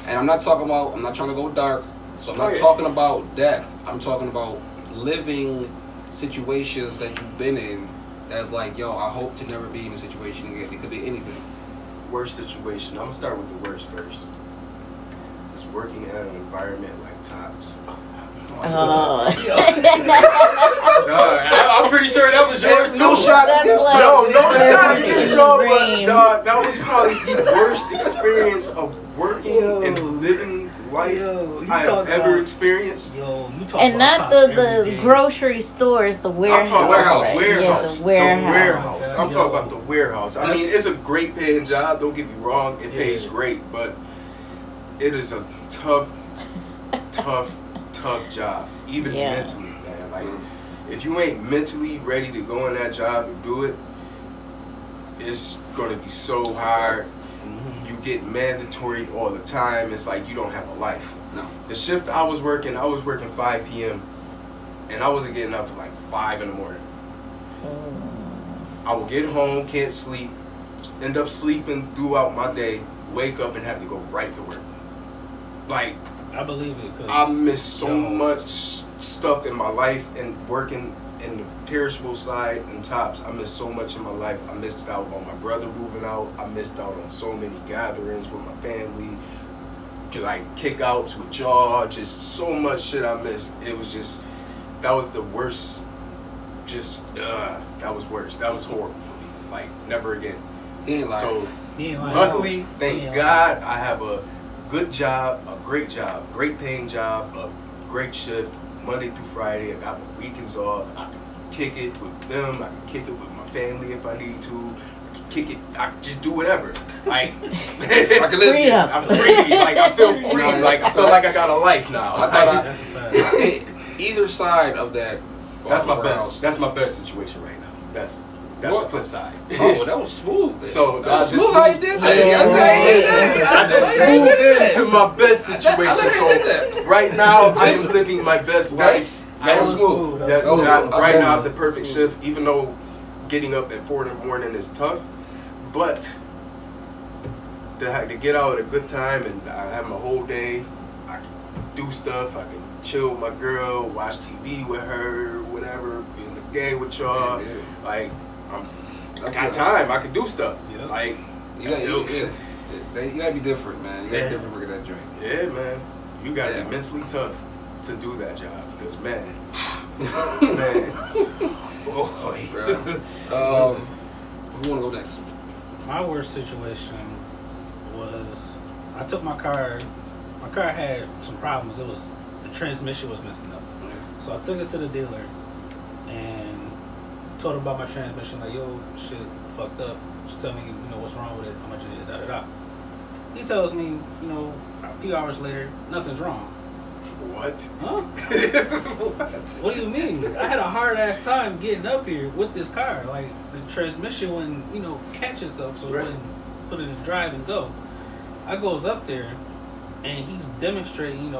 S2: And I'm not trying to go dark, so I'm not talking about death. I'm talking about living situations that you've been in that's like, yo, I hope to never be in a situation again. It could be anything.
S3: Worst situation. I'm gonna start with the worst first. It's working at an environment like Tops. I'm pretty sure that was yours too.
S2: No shots
S4: That's
S2: against
S4: like-
S3: No
S4: That's
S3: shots
S4: like
S3: against
S4: the
S3: y'all, but
S4: dream.
S3: dog, that was probably the worst experience of working and living life I have ever experienced.
S5: Yo, you talk
S4: And
S5: about
S4: not
S5: Tops every
S4: the
S5: day.
S4: grocery stores, the warehouse.
S3: I'm talking about the
S4: right?
S3: warehouse.
S4: Yeah, the warehouse.
S3: I'm talking about the warehouse. I mean, it's a great paying job. Don't get me wrong. It pays great, but it is a tough job, even mentally, man. Like, if you ain't mentally ready to go in that job and do it, it's gonna be so hard. You get mandatory all the time. It's like you don't have a life.
S2: No.
S3: The shift I was working 5 p.m. and I wasn't getting out till like 5 in the morning.
S7: I will get home, can't sleep, end up sleeping throughout my day, wake up and have to go right to work. Like,
S5: I believe it. Cause
S7: I miss so much stuff in my life and working in the perishable side and tops. I missed so much in my life. I missed out on my brother moving out. I missed out on so many gatherings with my family. Like kickouts with y'all. Just so much shit I missed. It was just, that was the worst. That was worse. That was horrible for me. Like, never again. So, luckily, thank God, I have a good job, a great paying job, a great shift, Monday through Friday. I got my weekends off. I can kick it with them. I can kick it with my family if I need to. I can kick it. I can just do whatever. Like, I can live it. I'm free. Like, I feel free. Like, I feel like I got a life now.
S2: Either side of that.
S7: That's my best. That's my best situation right now. That's the flip side.
S2: Oh, that was smooth. Then.
S7: So
S2: that was smooth how you did that.
S7: I just moved into my best situation. So right now, I'm living my best life.
S2: That was smooth.
S7: That's not right now. I have the perfect shift. Even though getting up at 4 in the morning is tough, but to get out at a good time and I have my whole day, I can do stuff. I can chill with my girl, watch TV with her, whatever, be in the game with y'all. Yeah. Like, I got time. I can do stuff. Yeah. Like,
S2: you gotta be different, man. You gotta be different work at that joint.
S7: Yeah, man. You gotta be mentally tough to do that job because, man.
S2: Who wanna go next?
S5: My worst situation was I took my car. My car had some problems. It was the transmission was messing up. So I took it to the dealer and told him about my transmission. Like, yo, shit fucked up. Just tell me, what's wrong with it. How much it is, da-da-da. He tells me, a few hours later, nothing's wrong.
S7: What?
S5: Huh? What do you mean? I had a hard ass time getting up here with this car. Like, the transmission wouldn't, catch itself, so it wouldn't put it in drive and go. I goes up there and he's demonstrating,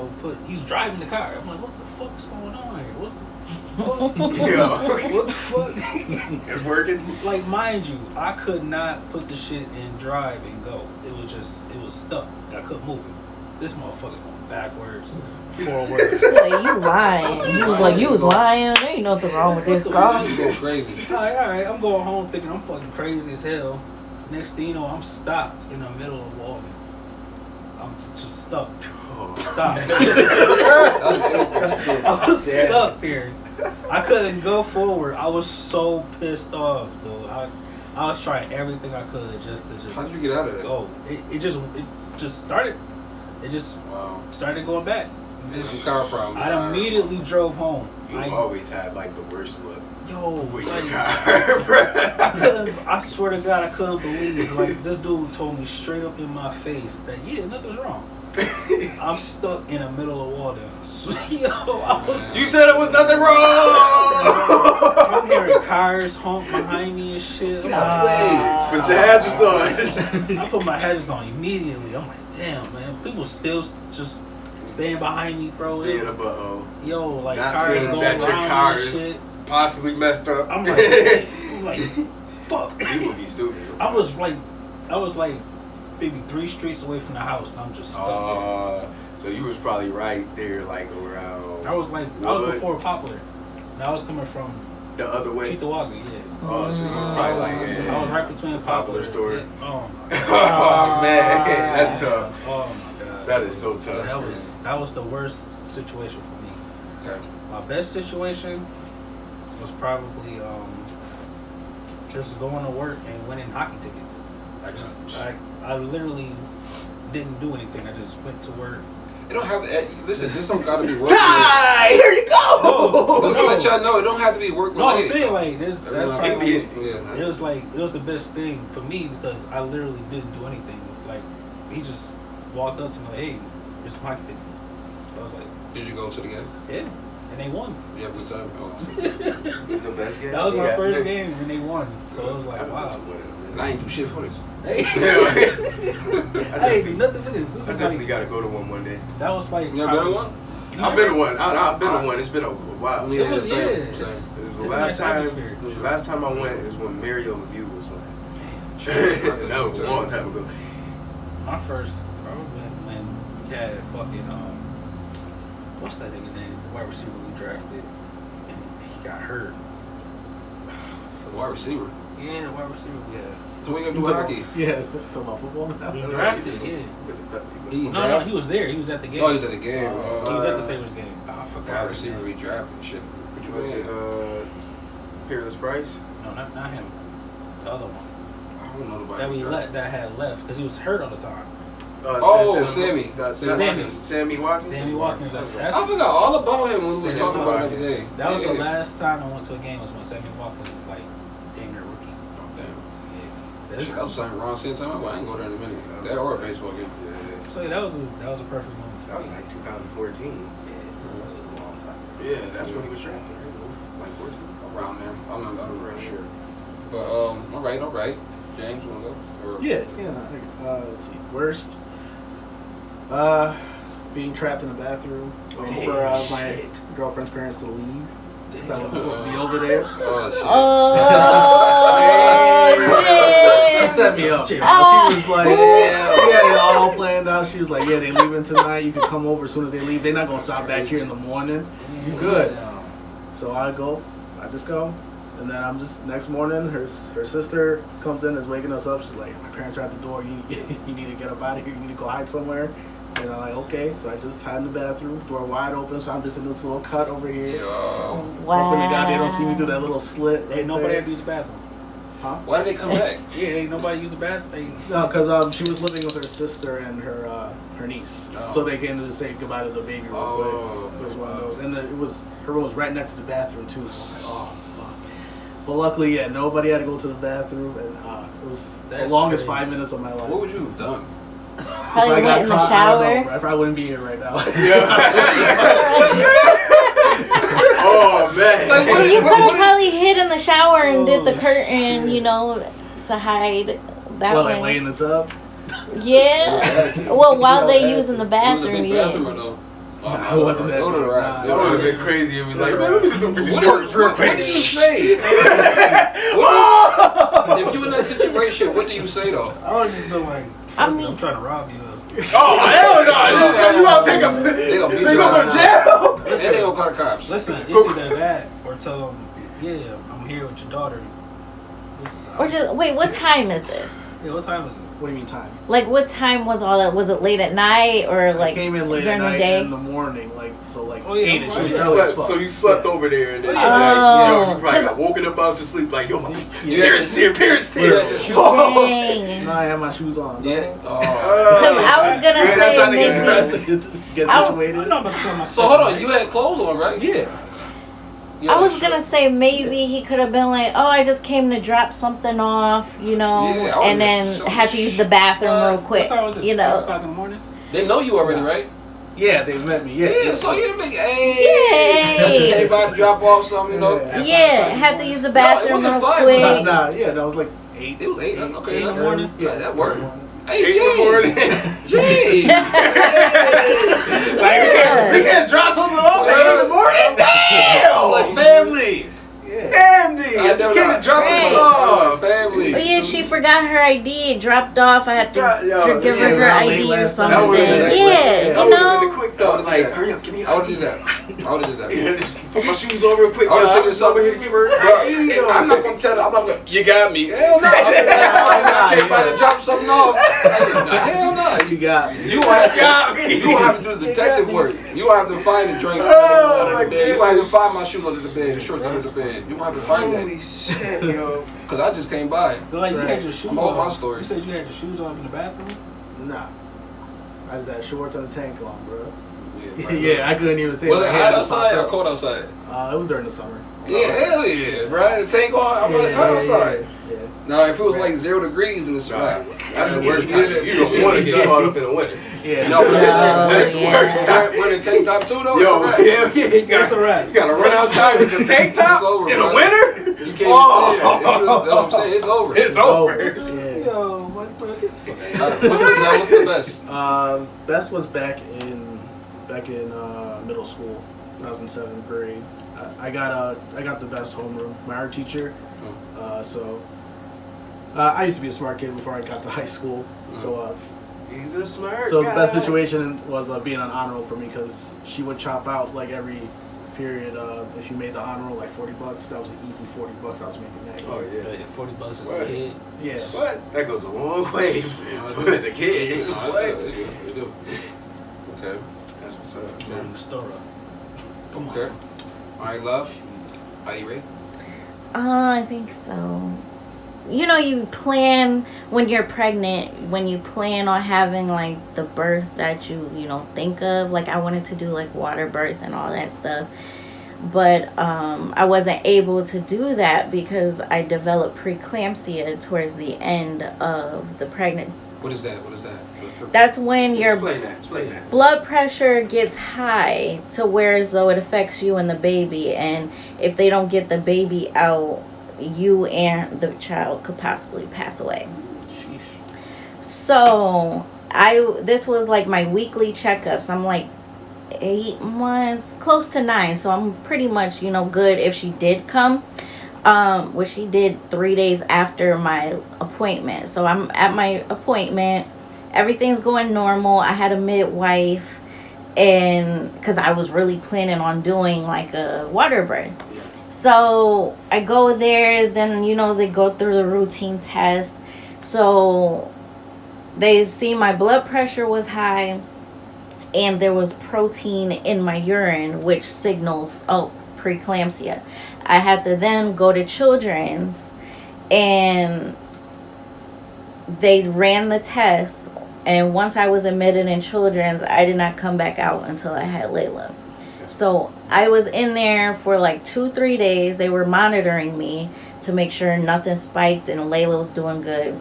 S5: he's driving the car. I'm like, what the fuck is going on here? What the fuck? What the fuck?
S7: It's working?
S5: Like, mind you, I could not put the shit in drive and go. It was stuck. I couldn't move it. This motherfucker going backwards, forwards.
S4: Like, you lying. He was like, you was lying. There ain't nothing wrong with this car.
S2: You go crazy.
S5: Alright, I'm going home thinking I'm fucking crazy as hell. Next thing you know, I'm stopped in the middle of Walden. I'm just stuck. Stopped. I was stuck there. I couldn't go forward. I was so pissed off, dude. I was trying everything I could just to
S2: How did you get out of it?
S5: Go. It just started. It just started going back.
S2: Some car problems.
S5: I immediately drove home.
S7: You always have like the worst look.
S5: Yo,
S7: with
S5: like,
S7: your car.
S5: I swear to God, I couldn't believe. Like, this dude told me straight up in my face that nothing's wrong. I'm stuck in the middle of water.
S7: You said it was nothing wrong.
S5: I'm hearing cars honk behind me and shit.
S7: Put your hazards on.
S5: I put my hazards on immediately. I'm like, damn, man. People still just staying behind me, bro. Yo, like,
S7: not
S5: cars
S7: seeing
S5: going
S7: that your
S5: around
S7: car
S5: and
S7: is
S5: shit.
S7: possibly messed up.
S5: I'm like, fuck.
S7: People be stupid sometimes.
S5: I was like maybe 3 streets away from the house, and I'm just stuck there.
S7: So you was probably right there, like around.
S5: I was before Poplar. And I was coming from
S7: the other way.
S5: Chitawaga, yeah.
S7: Oh, so you was probably like,
S5: I was right between
S7: Poplar store.
S5: Yeah. Oh my God.
S7: Oh man, that's tough.
S5: Oh my God.
S7: That is so tough.
S5: That was the worst situation for me.
S2: Okay.
S5: My best situation was probably just going to work and winning hockey tickets. I literally didn't do anything. I just went to work.
S2: It don't have to, listen, this don't gotta be work.
S7: Ty, here you go.
S2: Just to let y'all know, it don't have to be work.
S5: No, I'm saying like that's probably
S2: it
S5: was the best thing for me because I literally didn't do anything. Like, he just walked up to me like, hey, here's some hockey tickets. So I was like,
S2: did you go to the game?
S5: Yeah, and they won.
S2: You have to say,
S7: The best game.
S5: That was my first game and they won. So it was like, wow.
S2: I ain't do shit for this.
S5: Hey, I ain't do nothing for this. This
S7: I
S5: is
S7: definitely
S5: like,
S7: gotta go to one day.
S5: that was like.
S2: You ever been to one?
S7: I've been to one. I've been to one. It's been a while.
S2: Yeah,
S5: It was,
S2: same.
S7: It's The
S5: It's a
S7: last
S5: nice
S7: time,
S5: atmosphere.
S7: last time I went is when Mario Lemieux was playing. That was a long time ago.
S5: My first, probably when we had fucking what's that nigga name? The wide receiver we drafted, and he got hurt.
S2: Wide receiver.
S5: Yeah, the wide receiver we had.
S2: So what you gonna do with hockey?
S6: Yeah, talking about football now.
S5: We drafted, yeah. No, he was there. He was at the game.
S2: Oh, he was at the game.
S5: He was at the Sabres game. I forgot.
S2: Wide receiver we drafted and shit. What you
S7: Was it
S2: saying?
S7: Peerless Price?
S5: No, not him. The other one.
S2: I don't know nobody.
S5: That we that had left because he was hurt all the time.
S2: Sammy.
S7: Sammy Watkins.
S5: Sammy Watkins.
S2: I forgot all about him when we were talking about it today.
S5: That was the last time I went to a game was when Sammy Watkins was like damn near rookie.
S2: Oh, damn.
S5: Yeah.
S2: Shit, that was something wrong since time. I ain't go there in a minute. That or a baseball game.
S7: Yeah.
S5: So yeah, that was a perfect moment.
S7: That was like 2014.
S5: Yeah, it was a long time.
S7: Yeah, that's when he was drafted, right? Like 14?
S2: Around there. I'm not really sure. But all right. James, you wanna go? Or?
S6: Yeah. Let's see. Worst. Being trapped in a bathroom waiting for my girlfriend's parents to leave. So I was supposed to be over there.
S2: Oh shit.
S6: She set me up. She was like, yeah, they all planned out. She was like, yeah, they leaving tonight. You can come over as soon as they leave. They're not gonna stop back here in the morning. You good? So I just go. And then I'm just, next morning, her sister comes in, is waking us up. She's like, my parents are at the door. You need to get up out of here. You need to go hide somewhere. And I'm like, okay. So I just hide in the bathroom, door wide open. So I'm just in this little cut over here.
S4: Wow.
S6: Hoping to God they don't see me through that little slit.
S5: Ain't nobody had to use the bathroom.
S6: Huh?
S2: Why did they come back?
S5: Yeah, ain't nobody use the bathroom.
S6: No, because she was living with her sister and her niece.
S2: Oh.
S6: So they came to say goodbye to the baby real quick. It was one of those. And her room was right next to the bathroom, too. So I'm like, oh, fuck. But luckily, yeah, nobody had to go to the bathroom. And it was the longest 5 minutes of my life.
S2: What would you have done?
S4: Probably went in the shower.
S6: I probably wouldn't be here right now.
S7: Oh, man.
S4: You could have probably hid in the shower and did the curtain, to hide that
S6: Well,
S4: way.
S6: like lay in the tub?
S4: Yeah. Well, while they using the bathroom,
S2: It was a big bathroom or no?
S6: Nah, it wasn't that.
S2: That would
S7: have been crazy if we like, man, let me just open these curtains real quick.
S2: What do you say? If you in that situation, what do you say though?
S5: I would just been like, I'm trying to rob you.
S7: Oh, hell no. They'll tell you I'll take a.
S2: They gonna beat
S7: So you
S2: you
S7: gonna go
S2: out
S7: to jail?
S2: and they gonna call the cops.
S5: Listen, it's either that or tell them, yeah, I'm here with your daughter.
S4: Or just wait. What time is this?
S5: Yeah, what time is it?
S6: What do you mean time?
S4: Like, what time was all that? Was it late at night or like
S6: I came in late
S4: during
S6: at night
S4: the day?
S6: in the morning,
S5: Oh, yeah,
S6: 8.
S5: so
S6: It
S5: you
S6: was early as fuck.
S7: So you slept over there and then you probably got woken up out your sleep like, yo, my Pierce here.
S4: Dang.
S6: No, I had my shoes on.
S2: Yeah.
S4: Because I was gonna say
S6: trying to get
S4: maybe.
S6: dressed to get situated.
S2: So hold on, you had clothes on, right?
S6: Yeah.
S2: Yeah,
S4: I was gonna say maybe he could have been like, oh, I just came to drop something off, and then had to use the bathroom real quick,
S5: What time was it? 5 o'clock in the morning?
S2: They know you already, right?
S6: Yeah, they met me.
S2: Yeah, so you be, hey,
S4: Yay.
S2: came by to drop off something,
S4: Yeah, had to use the bathroom
S2: wasn't
S4: real
S2: 5,
S4: quick.
S6: That was like 8.
S2: It was 8. Okay,
S5: 8 in
S2: that's
S5: the morning.
S2: Yeah, that worked.
S7: 8
S2: Hey,
S7: in the morning.
S2: Jay.
S7: Like, we can't drop something off at 8 in the morning? Damn!
S2: Like family.
S7: Andy! I just came to drop this off.
S2: Family.
S4: Oh yeah, she forgot her ID. It dropped off. I had to give her her
S6: yeah,
S4: ID or
S6: late
S4: something.
S6: last night.
S4: Yeah,
S7: That
S4: you
S7: would have been
S4: know.
S7: a quick though. Like, hurry up, give me
S2: I would have did that.
S7: Yeah, just put my shoes on real quick.
S2: I would have
S7: I'm
S2: figured
S7: just over
S2: something.
S7: here to give her.
S2: Bro, I'm not gonna tell her. I'm not gonna. You got me. Hell no. I came by to drop something off. Hell no.
S6: You got me.
S2: You have to do the detective work. You have to find the drinks under the bed. You have to find my shoes under the bed, the shorts under the bed. You have to find that.
S7: Holy shit, yo.
S2: Cause I just came by.
S5: Like, you had your shoes
S2: I'm on my
S5: off.
S2: story.
S5: You said you had your shoes off in the bathroom?
S6: Nah. I just had shorts and a tank on, bro.
S2: Yeah,
S6: Yeah, I couldn't even say
S2: Was it
S6: my
S2: hot
S6: hand
S2: outside or
S6: popped
S2: cold outside?
S6: up. It was during the summer.
S2: Yeah, hell yeah, bro. The tank on. I'm it's hot outside.
S6: Yeah.
S2: Now, if it was like 0 degrees in the spot,
S7: That's the worst time. You don't want to get caught up in the winter.
S6: Yeah.
S2: No, but
S7: That's the worst time.
S2: When the tank top too, though,
S7: Yo,
S2: it's a wrap.
S7: you
S6: That's a wrap.
S7: gotta run outside with your tank top
S2: It's over,
S7: in
S2: bro.
S7: the winter?
S2: You can't even say it. That's what I'm saying. It's over.
S7: It's over.
S6: Yeah.
S5: Yo, what the fuck?
S2: What's the best?
S6: Best was back in middle school when I was in 7th grade. I got the best homeroom. My art teacher. So I used to be a smart kid before I got to high school. So
S7: he's a smart
S6: so
S7: guy.
S6: the best situation was being on honor roll for me because she would chop out like every period. If you made the honor roll like $40, that was an easy $40 I was making that year.
S7: Oh yeah,
S5: $40 as
S7: What?
S5: a kid.
S6: Yeah.
S7: What? That goes a long way as a kid. What?
S2: They do. Okay.
S7: That's what's up.
S5: Turn the store up. Come on.
S2: Okay. All right, love. Are you ready?
S4: I think so. You know, you plan when you're pregnant, when you plan on having like the birth that you think of. Like I wanted to do like water birth and all that stuff. But I wasn't able to do that because I developed preeclampsia towards the end of the pregnancy.
S2: What is that?
S4: That's when your
S7: Explain that.
S4: blood pressure gets high to where as though it affects you and the baby. And if they don't get the baby out, you and the child could possibly pass away.
S6: Sheesh.
S4: So this was like my weekly checkups. I'm like 8 months, close to 9. So I'm pretty much, good if she did come. Which she did 3 days after my appointment. So I'm at my appointment. Everything's going normal. I had a midwife, and because I was really planning on doing like a water birth. So I go there, then they go through the routine test. So they see my blood pressure was high, and there was protein in my urine, which signals preeclampsia. I had to then go to Children's, and they ran the test. And once I was admitted in Children's, I did not come back out until I had Layla. So I was in there for like 2-3 days. They were monitoring me to make sure nothing spiked and Layla was doing good.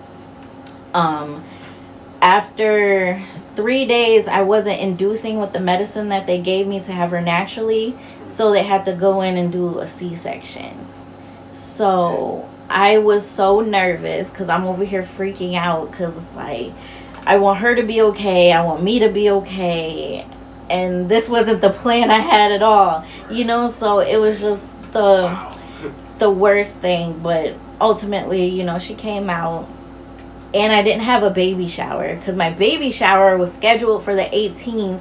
S4: After 3 days, I wasn't inducing with the medicine that they gave me to have her naturally. So they had to go in and do a C-section. So I was so nervous because I'm over here freaking out because it's like, I want her to be okay. I want me to be okay. And this wasn't the plan I had at all. So it was just the worst thing. But ultimately, she came out. And I didn't have a baby shower because my baby shower was scheduled for the 18th.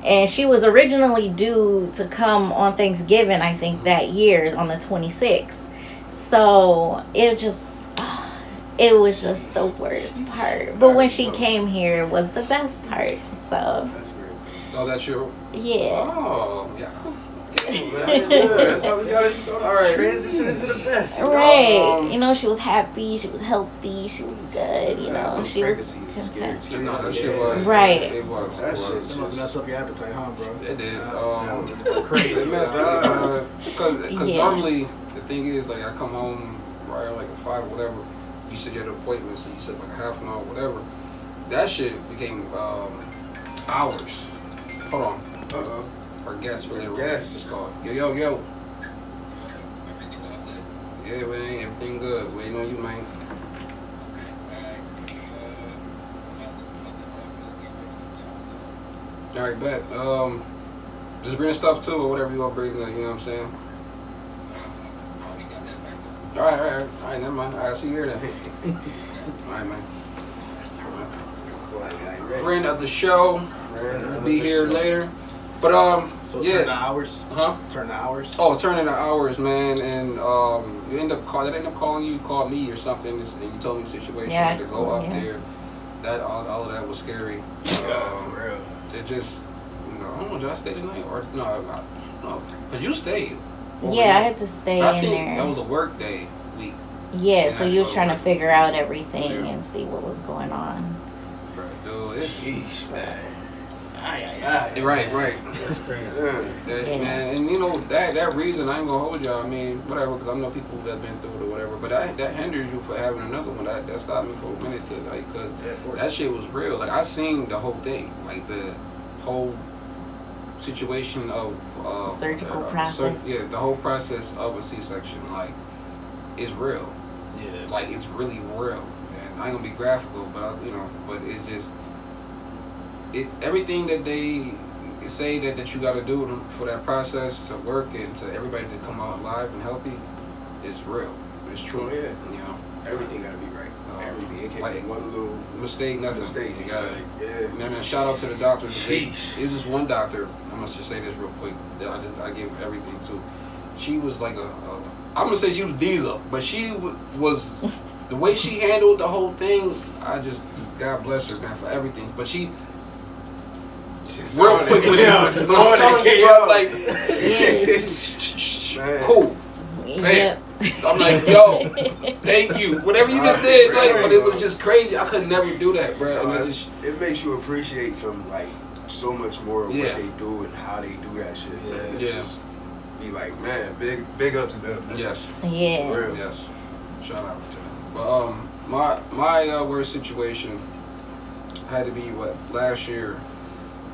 S4: And she was originally due to come on Thanksgiving, I think, that year on the 26th. So it was just the worst part. But when she came here, it was the best part. So.
S2: Oh, that's your.
S4: Yeah.
S2: Oh, yeah.
S7: That's good. That's how we gotta
S2: All right.
S7: transition into the best.
S4: Right. She was happy. She was healthy. She was good. She was content.
S2: No, that shit was.
S4: Right.
S2: It was.
S7: That shit
S6: It must have messed up your appetite, huh, bro?
S2: It did.
S6: Crazy.
S2: It messed up, because normally the thing is like I come home right like at 5 or whatever. You said you had an appointment, so you said like a half an hour, whatever. That shit became hours. Hold on. Our guest really
S7: Yes.
S2: It's called yo. Yeah, man, everything good. Waiting on you, man. All right, bet. Just bring stuff too, or whatever you gonna bring. You know what I'm saying? All right. Never mind. I'll see you here then. All right, man. Friend of the show. Be here later. But
S6: So
S2: yeah.
S6: turn the hours.
S2: Huh?
S6: Turn the hours.
S2: Oh, turn into hours, man, and you end up calling you. You called me or something, and you told me the situation.
S4: Yeah,
S2: to go up
S4: yeah.
S2: there. That all of that was scary.
S7: For real.
S2: It just, I don't know. Did I stay the night or no? But you stayed.
S4: Yeah, I had to stay
S2: I
S4: in
S2: think
S4: there.
S2: that was a work day week.
S4: Yeah, so you was trying to
S2: work.
S4: figure out everything
S2: Yeah.
S4: and see what was going on.
S2: Dude, it's
S7: Sheesh, man.
S2: right.
S5: That's crazy.
S4: Yeah.
S2: Man, and that reason I ain't gonna hold y'all. I mean, whatever, because I know people that been through it or whatever. But that hinders you for having another one. That stopped me for a minute because that shit was real. Like I seen the whole thing, like the whole situation of
S4: Surgical process.
S2: the whole process of a C-section. Like it's real.
S5: Yeah.
S2: Like it's really real. And I ain't gonna be graphical, but but it's just. It's everything that say that you got to do for that process to work and to everybody to come out live and healthy is real. It's true.
S7: Oh, yeah.
S2: You know,
S7: everything got to be right. Everything. It can't be one little
S2: mistake, nothing.
S7: Mistake.
S2: You gotta.
S7: Yeah.
S2: Man, shout out to the doctors.
S5: Sheesh.
S2: It was just one doctor. I must just say this real quick. I give everything to. She was like I'm gonna say she was diesel, but she was the way she handled the whole thing. I just God bless her, man, for everything. But she. Real quick with him, just I'm telling you, bro, like, cool. Man, I'm like, yo, thank you. Whatever you just did, like, but it was just crazy. I could never do that, bro. And I just,
S7: it makes you appreciate them like so much more of what they do and how they do that shit. Man. Just be like, man, big up to them. Man.
S2: Yes.
S4: Yeah.
S2: Real. Yes. Shout out to them. But my worst situation had to be last year.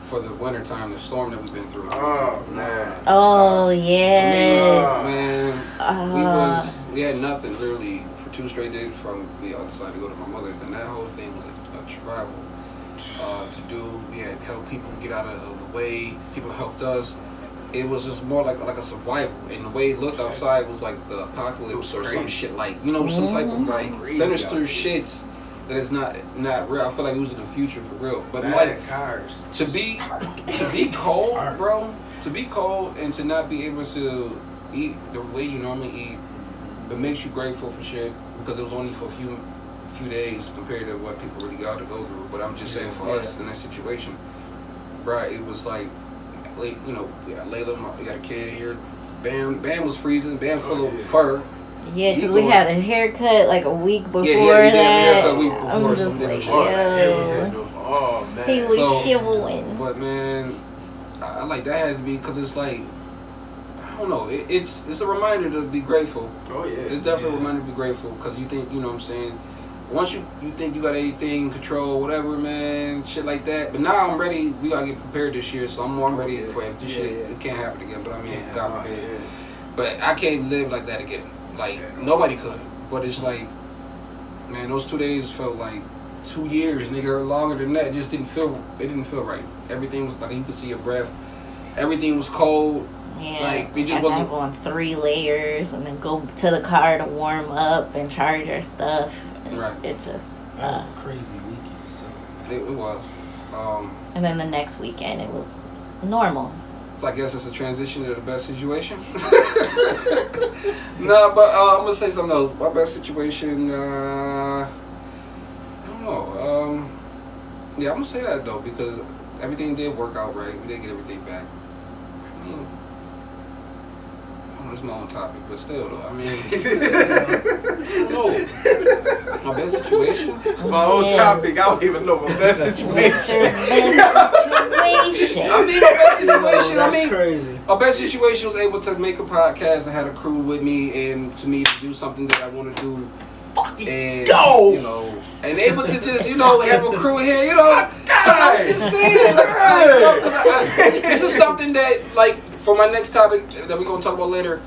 S2: For the winter time, the storm that we've been through.
S7: Oh man.
S4: Oh yeah.
S2: Man, we had nothing literally for 2 straight days from we all decided to go to my mother's, and that whole thing was a travel to do. We had helped people get out of the way. People helped us. It was just more like a survival, and the way it looked outside was like the apocalypse or some shit like some type of like sinister shits. That is not real. I feel like it was in the future for real. But like
S7: cars.
S2: to be cold, bro. To be cold and to not be able to eat the way you normally eat, it makes you grateful for shit because it was only for a few days compared to what people really got to go through. But I'm just saying for us in that situation, bro, it was like, we got Layla, we got a kid here. Bam was freezing. Bam full of fur.
S4: Yeah, because we had a haircut like a week before
S2: that.
S4: Haircut
S2: a week before,
S4: I'm just like, yo.
S7: Oh man.
S4: He was shivering.
S2: But man, I like that had to be because it's like, I don't know. It's a reminder to be grateful.
S7: Oh yeah.
S2: It's definitely a reminder to be grateful because you think, what I'm saying. Once you think you got anything, control, whatever, man, shit like that. But now I'm ready. We gotta get prepared this year, so I'm ready for if this shit. It can't happen again. But I mean, God forbid. Yeah. But I can't live like that again. Like, nobody could. But it's like, man, those 2 days felt like 2 years, nigga, or longer than that. It just didn't feel right. Everything was like, you could see your breath. Everything was cold.
S4: Yeah,
S2: like, it just wasn't.
S4: I go on 3 layers and then go to the car to warm up and charge our stuff.
S2: Right.
S4: It just.
S5: That was a crazy weekend. So.
S2: It was.
S4: And then the next weekend, it was normal.
S2: So I guess it's a transition to the best situation. No, but I'm gonna say something else. My best situation, I don't know. Yeah, I'm gonna say that though because everything did work out right. We did get everything back. I mean, it's my own topic, but still though. I mean, I don't know. My best situation.
S7: My own topic. I don't even know my best situation.
S2: I mean, my best situation.
S5: That's crazy.
S2: My best situation was able to make a podcast and had a crew with me, and to me to do something that I want to do. And and able to just have a crew here. I was just saying, this is something that for my next topic that we're gonna talk about later.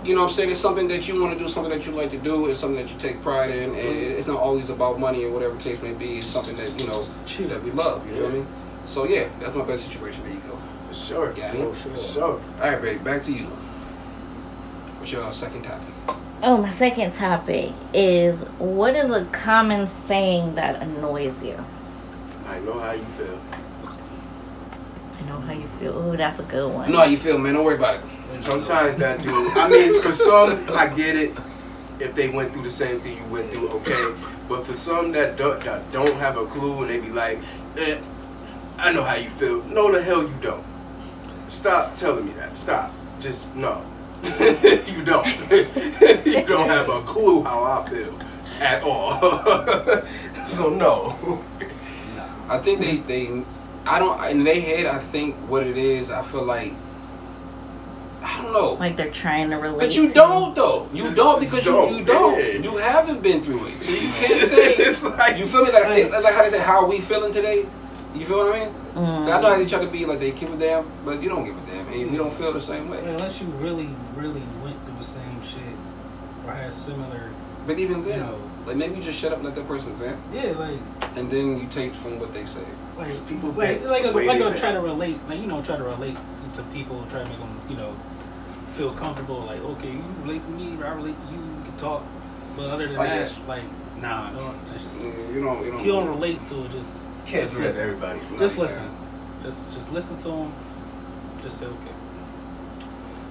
S2: You know what I'm saying? It's something that you want to do, something that you like to do, it's something that you take pride in, and it's not always about money or whatever the case may be. It's something that, that we love, you feel me? So yeah, that's my best situation. There you go.
S7: For sure.
S2: Got it?
S7: For sure.
S2: Alright, babe, back to you. What's your second topic?
S4: Oh, my second topic is, what is a common saying that annoys you?
S7: I know how you feel.
S4: I know how you feel. Ooh, that's a good one.
S2: I know how you feel, man. Don't worry about it.
S7: Sometimes that do. I mean, for some, I get it. If they went through the same thing you went through, okay. But for some that don't have a clue and they be like, I know how you feel. No, the hell you don't. Stop telling me that. Stop. Just no. You don't. You don't have a clue how I feel at all. So no.
S2: I think I don't, in their head, I think what it is, I feel like, I don't know.
S4: Like they're trying to relate.
S2: But you don't though. You don't because you don't. You haven't been through it. So you can't say,
S7: it's like,
S2: you feel me like how they say, how are we feeling today? You feel what I mean? I know how they try to be like they give a damn, but you don't give a damn. And we don't feel the same way.
S5: Unless you really, really went through the same shit or had similar
S2: But even then,
S5: you know,
S2: like maybe you just shut up and let that person vent.
S5: Yeah, like.
S2: And then you take from what they say.
S5: Like
S7: people,
S5: like try to relate, try to relate to people, try to make them, feel comfortable. Like, okay, you relate to me, I relate to you, we can talk. But other than that, like, nah, don't. Just,
S2: you don't.
S5: If you don't relate to it, just
S7: can't do that to everybody.
S5: Just listen. Just listen to them. Just say okay.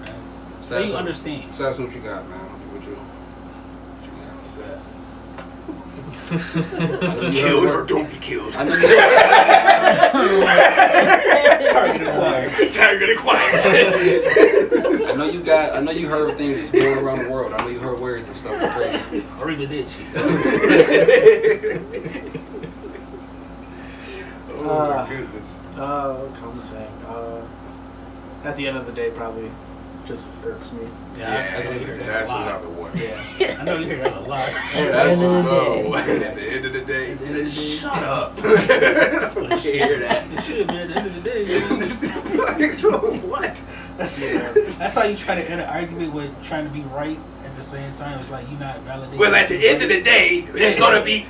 S5: Right. So you understand.
S2: So that's what you got, man. What you got?
S7: Assassin.
S2: Killed
S7: or don't be killed.
S2: I know
S7: Target acquired.
S2: I know you heard things going around the world. I know you heard words and stuff. Crazy.
S5: Arrivederci.
S7: Oh my goodness.
S6: What can I say? At the end of the day, probably just irks me.
S5: Yeah,
S7: that's another one.
S6: Yeah.
S5: I know you hear that a lot.
S7: That's another one. At the end of the day, shut up. You hear that?
S5: Shit, man. At the end of the day,
S7: what?
S5: That's how you try to end an argument with trying to be right at the same time. It's like you're not validating.
S7: Well, at the end of the day, it's gonna be.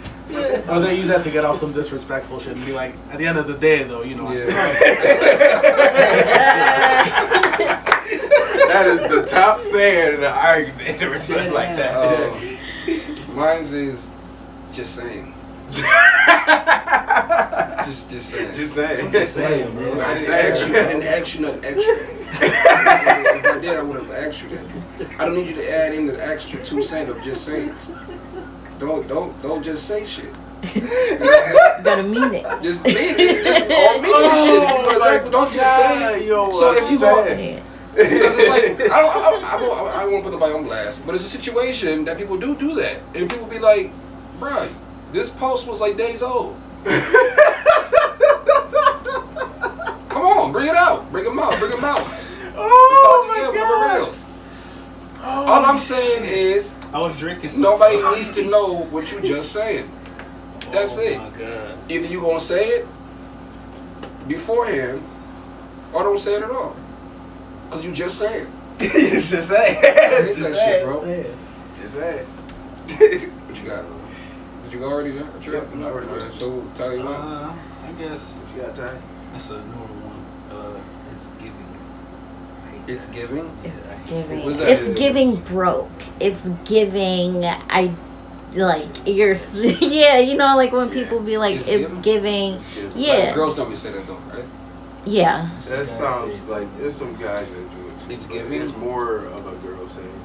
S6: Or they use that to get off some disrespectful shit and be like, at the end of the day, though, I still
S7: That is the top saying in an argument or something like that.
S2: Mine is just saying. just saying.
S7: Just saying.
S2: Just saying, bro. I didn't ask you nothing extra. If I did, I would have asked you that. I don't need you to add in the extra 2 cents of just saying. Don't just say shit.
S4: Gotta mean it.
S2: Just mean it. Just all mean the shit. Because don't just say it. So if you go, because it's like I don't want to put nobody on blast, but it's a situation that people do that, and people be like, "Bro, this post was like days old." Come on, bring it out, bring them out.
S6: Oh my God.
S2: All I'm saying is,
S5: I was drinking.
S2: Nobody needs to know what you just saying. That's it.
S5: My God.
S2: Either you gonna say it beforehand, or don't say it at all. Cause you just say it.
S7: Just say it.
S2: Just say it, bro.
S7: Just say it.
S2: What you got? Did you go already? Yep,
S7: I already went.
S2: So, tell you what.
S5: I guess
S7: You got time?
S5: that's a newer one. It's giving.
S2: It's giving.
S4: Giving.
S2: What's that?
S4: It's giving broke. It's giving. Like when people be like, it's giving. Yeah.
S2: Like, girls don't be saying that though, right?
S4: Yeah.
S7: That sounds like there's some guys that do it too.
S2: It's
S7: but
S2: giving.
S7: It's more of a girl saying.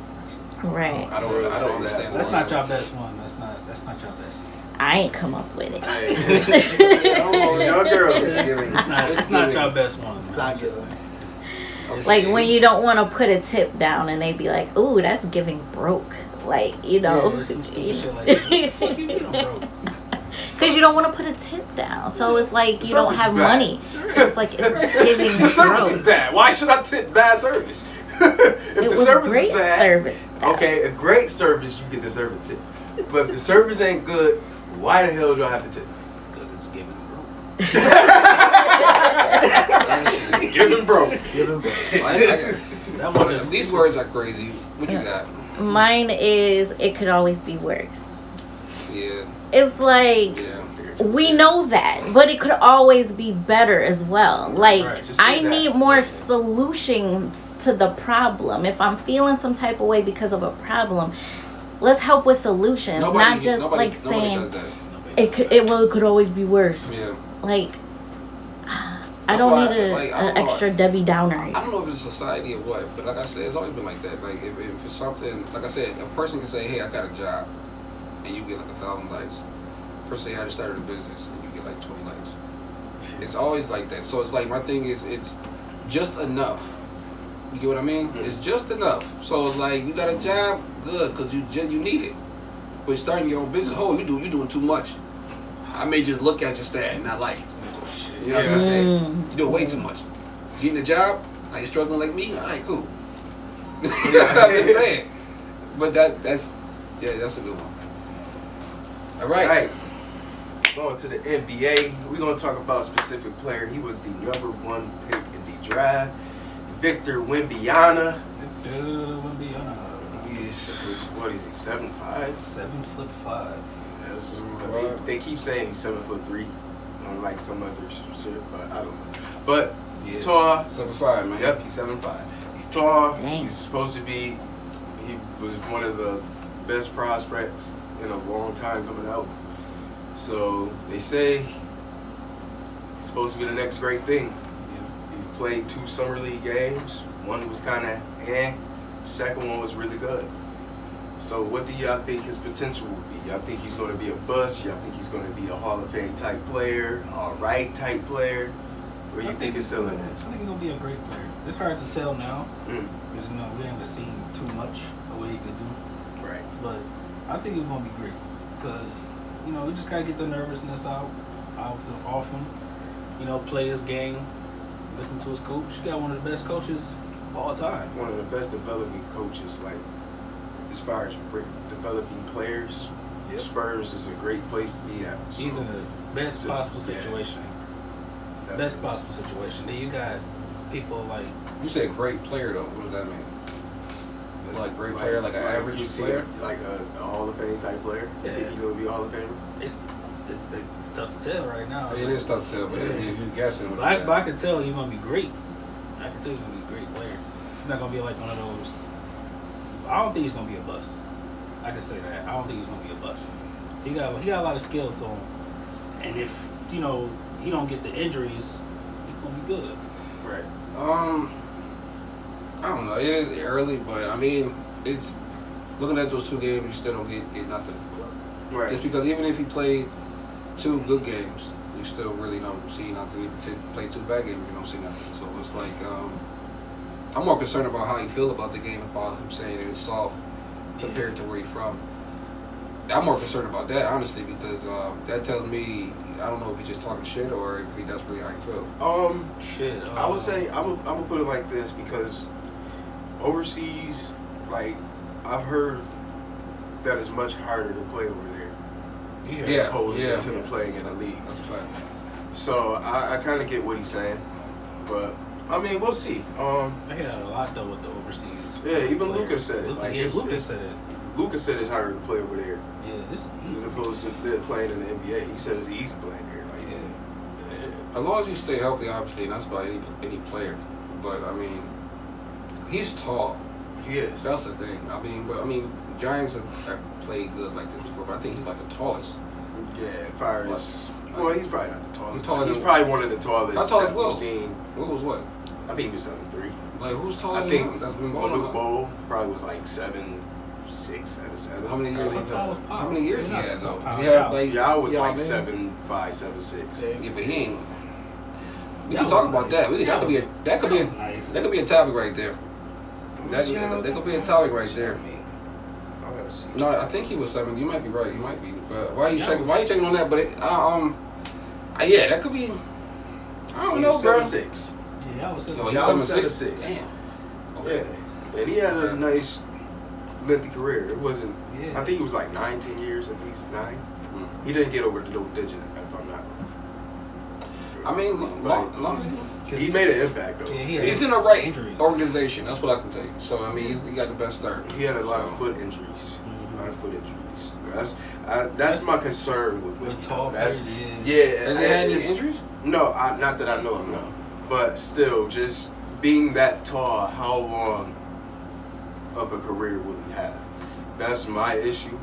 S4: Right.
S2: I don't understand.
S5: That's not your best one. That's not your best one.
S4: I ain't come up with it.
S7: Young girl.
S5: It's not your best one.
S6: It's not just.
S4: Like when you don't want to put a tip down and they be like, "Ooh, that's giving broke." Like
S5: Yeah, some stupid shit like that. Fuck you, you don't broke.
S4: Because you don't want to put a tip down, so it's like you don't have
S7: bad.
S4: money. It's like it's giving
S7: The service is
S4: broke.
S7: bad. Why should I tip bad service? If
S4: It
S7: the
S4: was
S7: service
S4: great
S7: is bad,
S4: service. though.
S7: okay, a great service, you get the service tip. But if the service ain't good, why the hell do I have to tip?
S5: Because it's giving broke.
S7: It's giving broke.
S5: That one just,
S2: These words are crazy. What you got?
S4: Mine is it could always be worse.
S2: Yeah.
S4: It's like we know that, but it could always be better as well. Like
S7: Right, just say
S4: I
S7: that.
S4: need more solutions to the problem. If I'm feeling some type of way because of a problem, let's help with solutions, not just
S2: nobody
S4: saying
S2: does that.
S4: it could always be worse.
S2: Yeah.
S4: Like I
S2: That's
S4: don't
S2: why,
S4: need
S2: like, I
S4: an
S2: don't know.
S4: extra Debbie Downer.
S2: I don't know if it's society or what, but like I said, it's always been like that. Like if it's something, like I said, a person can say, "Hey, I got a job," and you get like 1,000 likes. A person say, "I just started a business," and you get like 20 likes. It's always like that. So it's like my thing is, it's just enough. You get what I mean?
S7: Mm-hmm.
S2: It's just enough. So it's like you got a job, good, because you need it. But starting your own business, you're doing too much. I may just look at your stat and not like it. You know what I'm saying? You do way too much. Getting a job, like you're struggling like me, alright, cool. You know what I'm just saying? But that's a good one. Alright.
S7: Going to the NBA, we're going to talk about a specific player. He was the #1 pick in the draft. Victor Wembanyama. He's what is he? 7'5"?
S5: 7'5".
S7: Yes, but they keep saying he's 7'3", unlike some other shit. But I don't know. But he's tall.
S2: 7'5", man.
S7: Yep, he's 7'5". He's tall.
S4: Dang.
S7: He's supposed to be. He was one of the best prospects in a long time coming out. So they say he's supposed to be the next great thing. He played 2 summer league games. One was kind of second one was really good. So what do y'all think his potential will be? Y'all think he's going to be a bust? Y'all think he's going to be a Hall of Fame type player? All right type player? Where you think his ceiling is?
S5: I think he's going to be a great player. It's hard to tell now. Because, we haven't seen too much of what he could do.
S7: Right.
S5: But I think he's going to be great. Because, we just got to get the nervousness out off him. Play his game. Listen to his coach. You got one of the best coaches of all time.
S7: One of the best developing coaches, like, as far as developing players. Yep. Spurs is a great place to be at. So
S5: he's in the best possible situation.
S7: Yeah.
S5: Best possible situation. Then you got people like...
S2: You said great player, though. What does that mean? Like great player, like an average player?
S7: Like a Hall of Fame type player?
S5: Yeah.
S7: You think he's going to be a Hall of Famer?
S5: It's tough to tell right now.
S2: It is tough to tell, but if you're guessing.
S5: But I can tell he's going to be great. I can tell he's going to be a great player. He's not going to be like one of those... I don't think he's going to be a bust. I can say that. I don't think he's going to be a bust. He got a lot of skill to him. And if, he don't get the injuries, he's going to be good.
S7: Right.
S2: I don't know. It is early, but I mean, it's looking at those 2 games, you still don't get nothing.
S7: Right.
S2: Just because even if he played 2 good games, you still really don't see nothing. To play 2 bad games, you don't see nothing. So it's like, I'm more concerned about how you feel about the game, about him saying it's soft compared to where he's from. I'm more concerned about that, honestly, because that tells me, I don't know if he's just talking shit or if that's really how you feel.
S5: Shit.
S7: I would say, I'm gonna put it like this, because overseas, like, I've heard that it's much harder to play over there.
S2: Yeah.
S7: Opposed to playing in the league.
S2: That's a fact.
S7: So I kind of get what he's saying, but I mean, we'll see.
S5: I hear that a lot though with the overseas.
S7: Yeah, even Lucas said it.
S5: Lucas said it.
S7: Lucas said it's harder to play over there.
S5: Yeah, this is
S7: as opposed to playing in the NBA. He said it's easy playing there. Like,
S2: as long as you stay healthy, obviously, and that's about any player. But I mean, he's tall.
S7: He is.
S2: That's the thing. I mean, Giants have played good like this before, but I think he's like the tallest.
S7: Yeah, as far as well, he's probably not the tallest.
S2: He's
S7: probably one of the tallest.
S2: How tall is Will?
S7: We've seen.
S2: Will was what?
S7: I think he was 7'3".
S2: Like who's taller?
S7: I think
S2: that's been
S7: Luke Bowl probably was like 7'6", 7'7".
S2: How many years? How many years he had though?
S7: I was like 7'5", 7'6".
S2: Yeah, but he ain't. We can talk about that. That could be a topic right there. That could be a topic right there. No, I think he was 7. You might be right. You might be. But why are you checking? Why are you checking on that? But yeah, that could be. I don't know, bro.
S7: 7'6".
S5: Yeah, I was
S7: 7'6".
S2: Damn. Okay.
S7: Yeah, and he had a nice lengthy career. It wasn't. Yeah. I think he was like 9-10 years, at least 9. He didn't get over the double digit, if I'm not.
S2: I mean,
S7: he made an impact though.
S2: Yeah, he's in the right organization. That's what I can tell you. So I mean, he got the best start.
S7: He had a lot of foot injuries. A lot of foot injuries. That's my concern with
S5: tall.
S7: Has
S2: he had any injuries?
S7: No, not that I know of. No, but still, just being that tall, how long of a career will he have? That's my issue.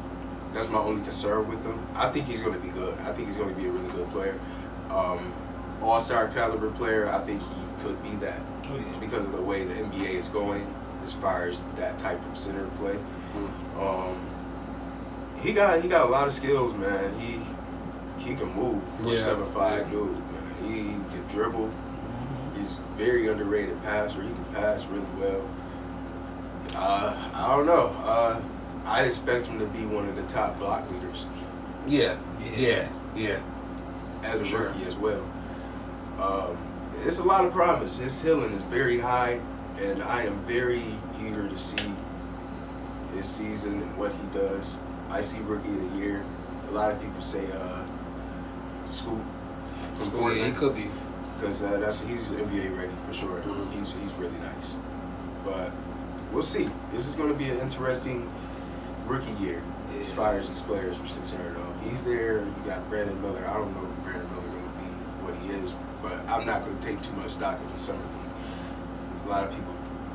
S7: That's my only concern with him. I think he's going to be good. I think he's going to be a really good player. All-star caliber player. I think he could be that because of the way the NBA is going as far as that type of center play. He got a lot of skills, man. He can move for a 7'5" dude, man. He can dribble. He's very underrated passer. He can pass really well. I don't know. I expect him to be one of the top block leaders.
S2: Yeah.
S7: As a rookie as well. It's a lot of promise. His ceiling is very high, and I am very eager to see his season and what he does. I see Rookie of the Year. A lot of people say Scoop from Portland.
S2: Yeah, he could be.
S7: Because he's NBA ready for sure. He's really nice. But we'll see. This is going to be an interesting rookie year as far as his players are concerned. He's there. You got Brandon Miller. I don't know if Brandon Miller going to be what he is, but I'm not going to take too much stock in the summer league. A lot of people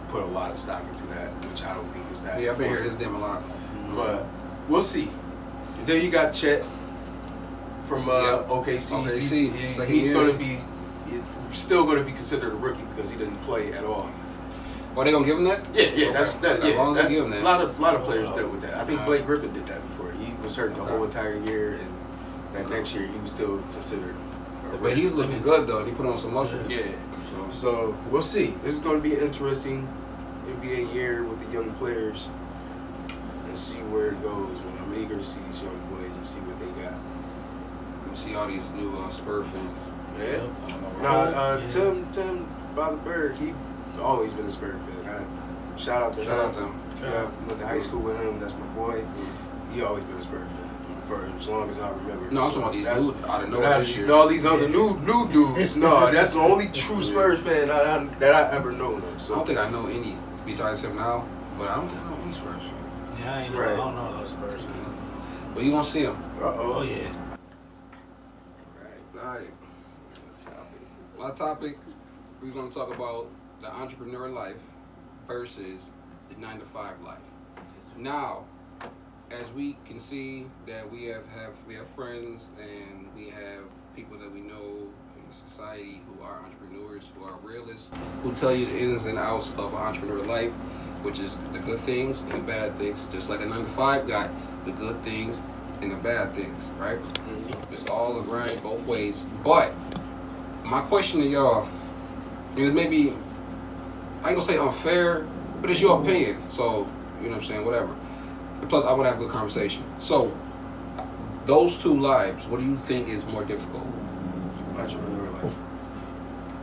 S7: put a lot of stock into that, which I don't think is that.
S2: Yeah, I've been hearing this damn a lot.
S7: But we'll see. And then you got Chet from OKC.
S2: OKC.
S7: He's going to be. It's still going to be considered a rookie because he didn't play at all.
S2: Oh, they gonna give him that?
S7: Yeah,
S2: okay.
S7: That's that. Yeah,
S2: as long as
S7: that's
S2: they give him that.
S7: A lot of players dealt with that. I think Blake Griffin did that before. He was hurt the whole entire year, and that next year he was still considered.
S2: But he's looking good though. He put on some muscle.
S7: Yeah. So we'll see. This is going to be an interesting NBA year with the young players, and see where it goes. Well, I'm eager to see these young boys and see what they got.
S2: You see all these new Spurs fans.
S7: Yeah. Tim Father Bird, he always been a Spurs fan. Shout out to him. Yeah, went to high school with him. That's my boy. He always been a Spurs fan for as long as I remember.
S2: No, I'm talking about these dudes out of nowhere this year.
S7: All these other new dudes. No, that's the only true Spurs fan that I ever known of. So.
S2: I don't think I know any besides him now, but I don't think I know any Spurs fans.
S5: Yeah, I don't know those Spurs fans.
S2: But you gonna see him.
S5: Oh yeah.
S2: All right. My topic, we're going to talk about the entrepreneur life versus the 9-to-5 life. Now, as we can see that we have friends and we have people that we know in the society who are entrepreneurs, who are realists, who tell you the ins and outs of entrepreneur life, which is the good things and the bad things, just like a 9-to-5 got the good things and the bad things, right? It's all a grind both ways. But my question to y'all, and it's maybe, I ain't gonna say unfair, but it's your opinion. So, you know what I'm saying, whatever. And plus, I want to have a good conversation. So, those two lives, what do you think is more difficult?
S7: Entrepreneur life.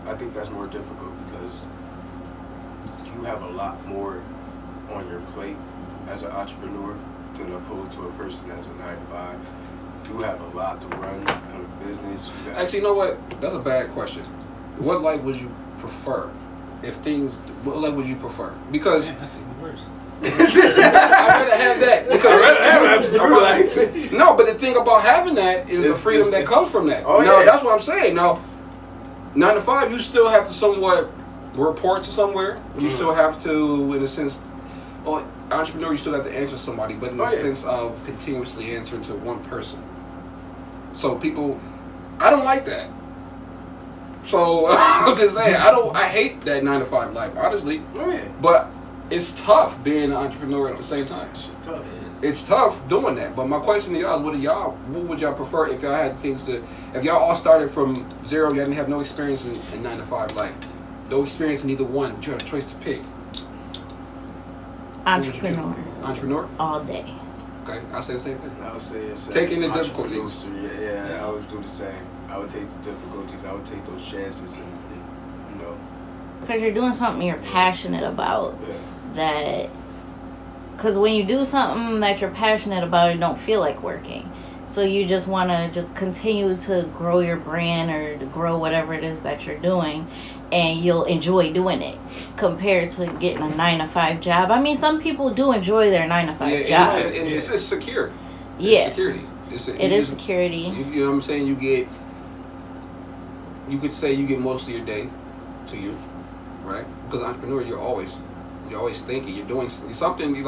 S7: I think that's more difficult because you have a lot more on your plate as an entrepreneur than opposed to a person that's a 9-to-5. You have a lot to run on a business.
S2: Actually, you know what? That's a bad question. What life would you prefer? What life would you prefer? Because
S5: Man, that's even worse.
S2: I'd rather have that. Because
S7: I'd rather have an entrepreneur life.
S2: No, but the thing about having that is the freedom that comes from that.
S7: Oh,
S2: now,
S7: yeah.
S2: that's what I'm saying. Now, 9-to-5, you still have to somewhat report to somewhere. You still have to, in a sense, entrepreneur, you still have to answer somebody, but in the sense of continuously answering to one person. So people, I don't like that. So I'm just saying, I hate that 9-to-5 life, honestly.
S7: Oh, yeah.
S2: But it's tough being an entrepreneur at the same time. It's tough doing that. But my question to y'all is, what would y'all prefer if y'all had if y'all all started from zero, y'all didn't have no experience in 9-to-5 life, no experience in either one, but you had a choice to pick.
S4: Entrepreneur.
S2: Entrepreneur?
S4: All day.
S2: Okay, I say the same thing.
S7: I would say the same.
S2: Taking the difficulties.
S7: Yeah, I would do the same. I would take the difficulties. I would take those chances, and you know.
S4: Because you're doing something you're passionate about.
S7: Yeah.
S4: That. Because when you do something that you're passionate about, it don't feel like working. So you just want to just continue to grow your brand or to grow whatever it is that you're doing, and you'll enjoy doing it compared to getting a 9-to-5 job. I mean, some people do enjoy their 9-to-5 jobs.
S2: And it's just secure.
S4: Yeah.
S2: It's security.
S4: It is security.
S2: You know what I'm saying? You could say you get most of your day to you, right? Because entrepreneur, you're always thinking, you're doing something, something's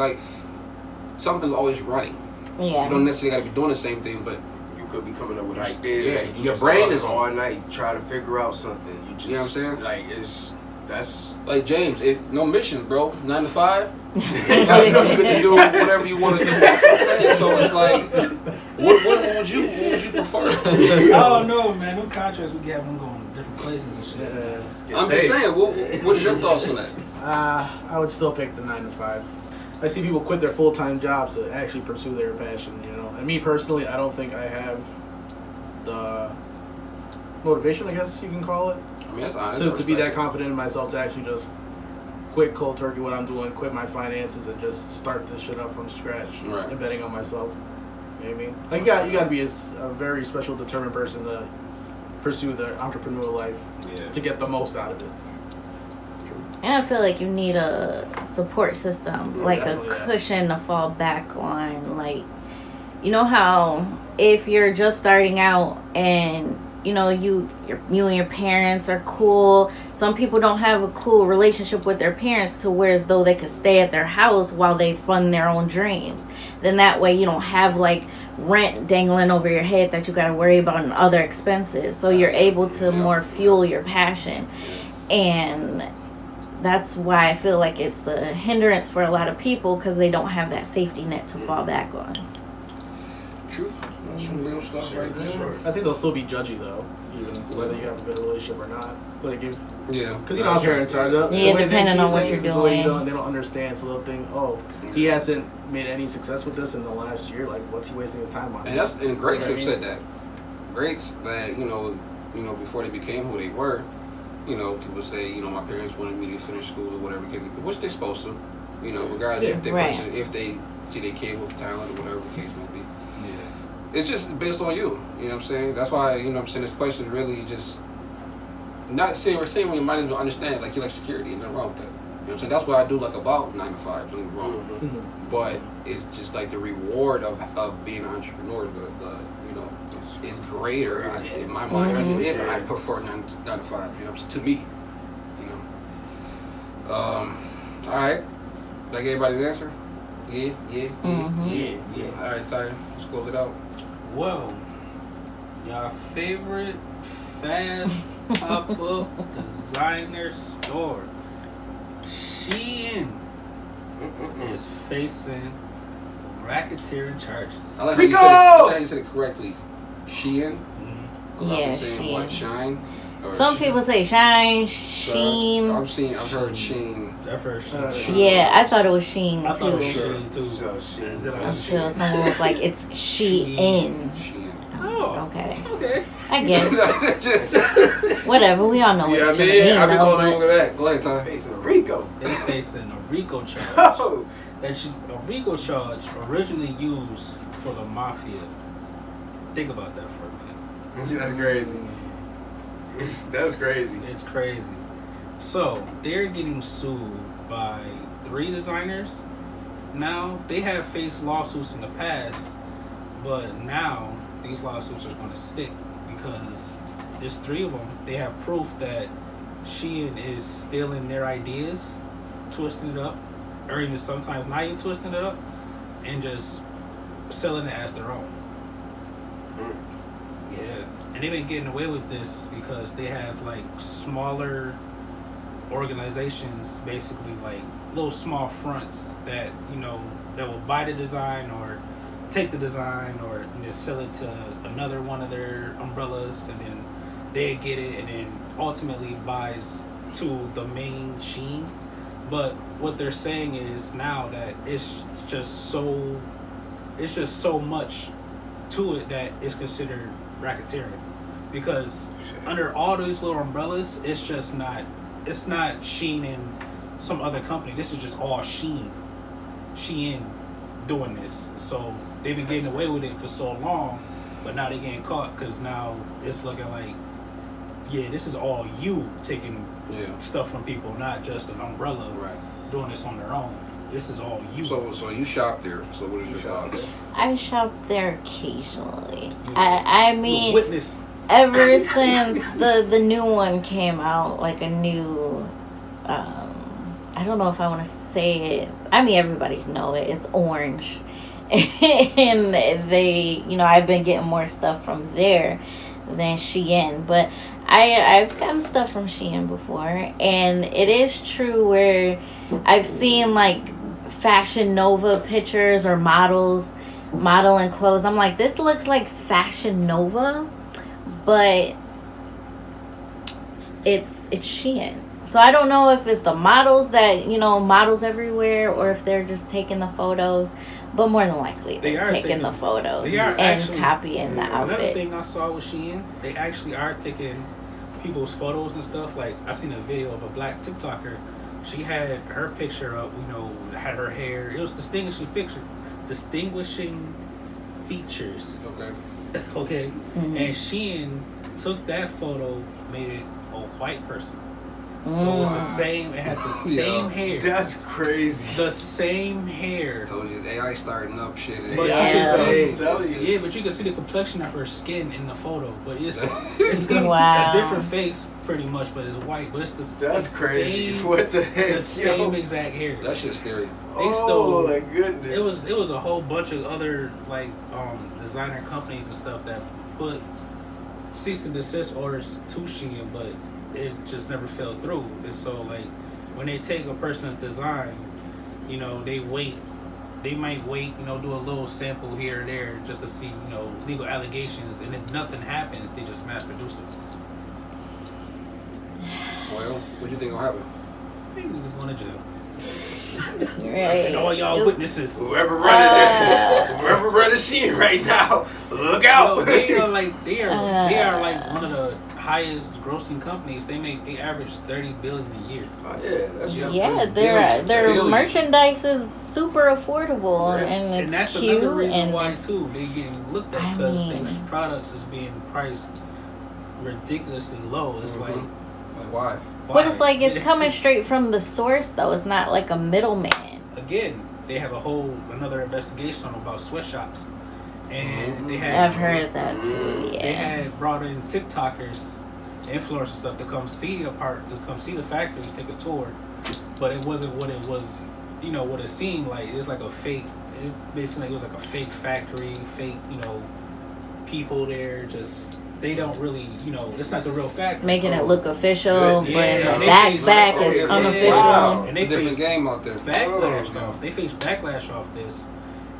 S2: always running.
S4: Yeah.
S2: You don't necessarily got to be doing the same thing, but
S7: you could be coming up with ideas.
S2: Yeah,
S7: You
S2: your
S7: just
S2: brain is on
S7: all night trying to figure out something. You just,
S2: you know what I'm saying?
S7: That's
S2: like James. No mission, bro. 9-to-5. You get to do whatever you want to do. You know what I'm saying? So it's like, what would you prefer?
S5: I don't know, man. Them contracts we get, them going to different places and shit.
S2: I'm just saying. What's your thoughts on that?
S6: I would still pick the 9-to-5. I see people quit their full-time jobs to actually pursue their passion, you know. And me personally, I don't think I have the motivation, I guess you can call it,
S2: I mean, that's honest.
S6: to be that confident in myself to actually just quit cold turkey what I'm doing, quit my finances, and just start this shit up from scratch,
S2: right,
S6: and betting on myself. You know what I mean? Like, you got to be a very special, determined person to pursue the entrepreneurial life to get the most out of it.
S2: True.
S4: And I feel like you need a support system, like a
S6: definitely, yeah.
S4: cushion to fall back on. Like, you know how if you're just starting out and you know you and your parents are cool. Some people don't have a cool relationship with their parents to where as though they could stay at their house while they fund their own dreams. Then that way you don't have like rent dangling over your head that you got to worry about and other expenses. So you're able to more fuel your passion. And that's why I feel like it's a hindrance for a lot of people because they don't have that safety net to fall back on.
S2: True. That's some real stuff right there.
S6: I think they'll still be judgy though, even whether you have a good relationship or not. Like if
S2: Yeah.
S6: because you know how parents are. The
S4: Yeah,
S6: way they
S4: depending
S6: see
S4: on what
S6: things
S4: you're
S6: is the way you
S4: doing.
S6: they don't understand, so they'll think, oh, he hasn't made any success with this in the last year. Like, what's he wasting his time on?
S2: And greats
S6: You know what I
S2: have said that. Greats that you know before they became who they were. You know, people say, you know, my parents wanted me to finish school or whatever, which they're supposed to. You know, regardless if they
S4: Right.
S2: if they see their kid with talent or whatever the case may be.
S5: Yeah.
S2: It's just based on you. You know what I'm saying? That's why, you know what I'm saying, this question is really just not saying when you might as well understand, like, you like security, and nothing wrong with that. You know what I'm saying? That's what I do like about 9 to 5, don't get me wrong.
S6: Mhm.
S2: But it's just like the reward of being an entrepreneur, you know, is greater in my mind. If I prefer 9 to 5, you know, to me, you know. All right, that gave everybody an answer. Yeah. All right, Ty, let's close it out.
S5: Well, y'all favorite fast pop-up designer store, Shein, is facing racketeering charges.
S2: I like
S7: Rico!
S2: how you said it correctly. Shein.
S4: Yeah,
S2: I've been saying
S4: Shein.
S2: what? Shine. Or
S4: Some people say Shine,
S2: So,
S4: Sheen.
S2: I've heard Sheen.
S5: That first Shein.
S4: Yeah, I thought it was Sheen
S5: I thought it was
S4: too.
S5: Shein too.
S7: So Shein.
S5: And then I
S4: Until someone was like, it's Shein.
S2: Shein.
S5: Oh,
S4: Okay.
S5: okay.
S4: I guess.
S2: Just,
S4: Whatever. We all know what
S2: yeah, I
S4: it
S2: mean, I've been
S4: though,
S2: calling
S4: but-
S2: over that. Go ahead, Ty.
S7: Facing a Rico.
S5: They facing a RICO charge.
S7: Oh.
S5: A RICO charge originally used for the mafia. Think about that for a minute.
S7: That's crazy. That's crazy.
S5: It's crazy. So they're getting sued by 3 designers. Now they have faced lawsuits in the past, but now these lawsuits are going to stick because there's 3 of them. They have proof that Shein is stealing their ideas, twisting it up, or even sometimes not even twisting it up, and just selling it as their own. Yeah, and they've been getting away with this because they have like smaller organizations, basically like little small fronts that, you know, that will buy the design or take the design or just sell it to another one of their umbrellas, and then they get it and then ultimately buys to the main Shein. But what they're saying is now that it's just so much to it that it's considered racketeering, because under all these little umbrellas, it's not Shein and some other company. This is just all Shein doing this. So they've been getting away with it for so long, but now they're getting caught because now it's looking like, yeah, this is all you taking stuff from people, not just an umbrella doing this on their own. This is all you.
S2: So you shop there. So what is your thoughts?
S4: I shop there occasionally. I mean,
S5: witness.
S4: Ever since the new one came out, like a new, I don't know if I want to say it. I mean, everybody know it. It's orange. And they, you know, I've been getting more stuff from there than Shein. But I've gotten stuff from Shein before. And it is true where I've seen, like, Fashion Nova pictures or models modeling clothes. I'm like, this looks like Fashion Nova, but it's Shein. So I don't know if it's the models that, you know, models everywhere, or if they're just taking the photos. But more than likely, they're taking the photos and copying the outfit.
S5: Another thing I saw with Shein, they actually are taking people's photos and stuff. Like, I seen a video of a black TikToker. She had her picture up, you know, had her hair. It was distinguishing features. Okay.
S4: Mm-hmm.
S5: And Shein took that photo, made it a white person. With the same, it had the same hair.
S7: That's crazy.
S5: The same hair.
S2: I told you, AI starting up shit.
S5: But
S3: Yeah.
S5: but you can see the complexion of her skin in the photo. But it's
S4: Wow.
S5: a different face, pretty much. But it's white. But it's the
S7: That's crazy. What the heck?
S5: The same exact hair.
S2: That shit's scary.
S5: They stole.
S7: Oh my goodness.
S5: It was a whole bunch of other like designer companies and stuff that put cease and desist orders to Shein, but it just never fell through. And so like when they take a person's design, you know, they might wait, you know, do a little sample here or there just to see, you know, legal allegations, and if nothing happens, they just mass produce it.
S2: Well, what do you think will happen?
S5: Maybe niggas going to jail.
S4: Right.
S5: And all y'all witnesses.
S7: Whoever running Shein right now, look out.
S5: Yo, they are like one of the highest grossing companies. They average $30 billion a year.
S7: Oh, yeah, that's
S4: Yeah, their merchandise is super affordable and it's
S5: and that's
S4: cute
S5: another reason
S4: and
S5: why too they getting looked at because their products is being priced ridiculously low. It's like
S2: why?
S4: But it's like it's coming straight from the source though. It's not like a middleman.
S5: Again, they have another investigation on about sweatshops, and they had.
S4: I've heard that too. Yeah.
S5: They had brought in TikTokers, influencers, stuff to come see the factories, take a tour, but it wasn't what it was. You know what it seemed like. It was like a fake. It basically was like a fake factory, fake. You know, people there just. They don't really, you know, it's not the real factory.
S4: Making it look official, but
S5: back
S4: is unofficial.
S5: Wow. And
S2: it's a different game out there.
S5: They faced backlash off this,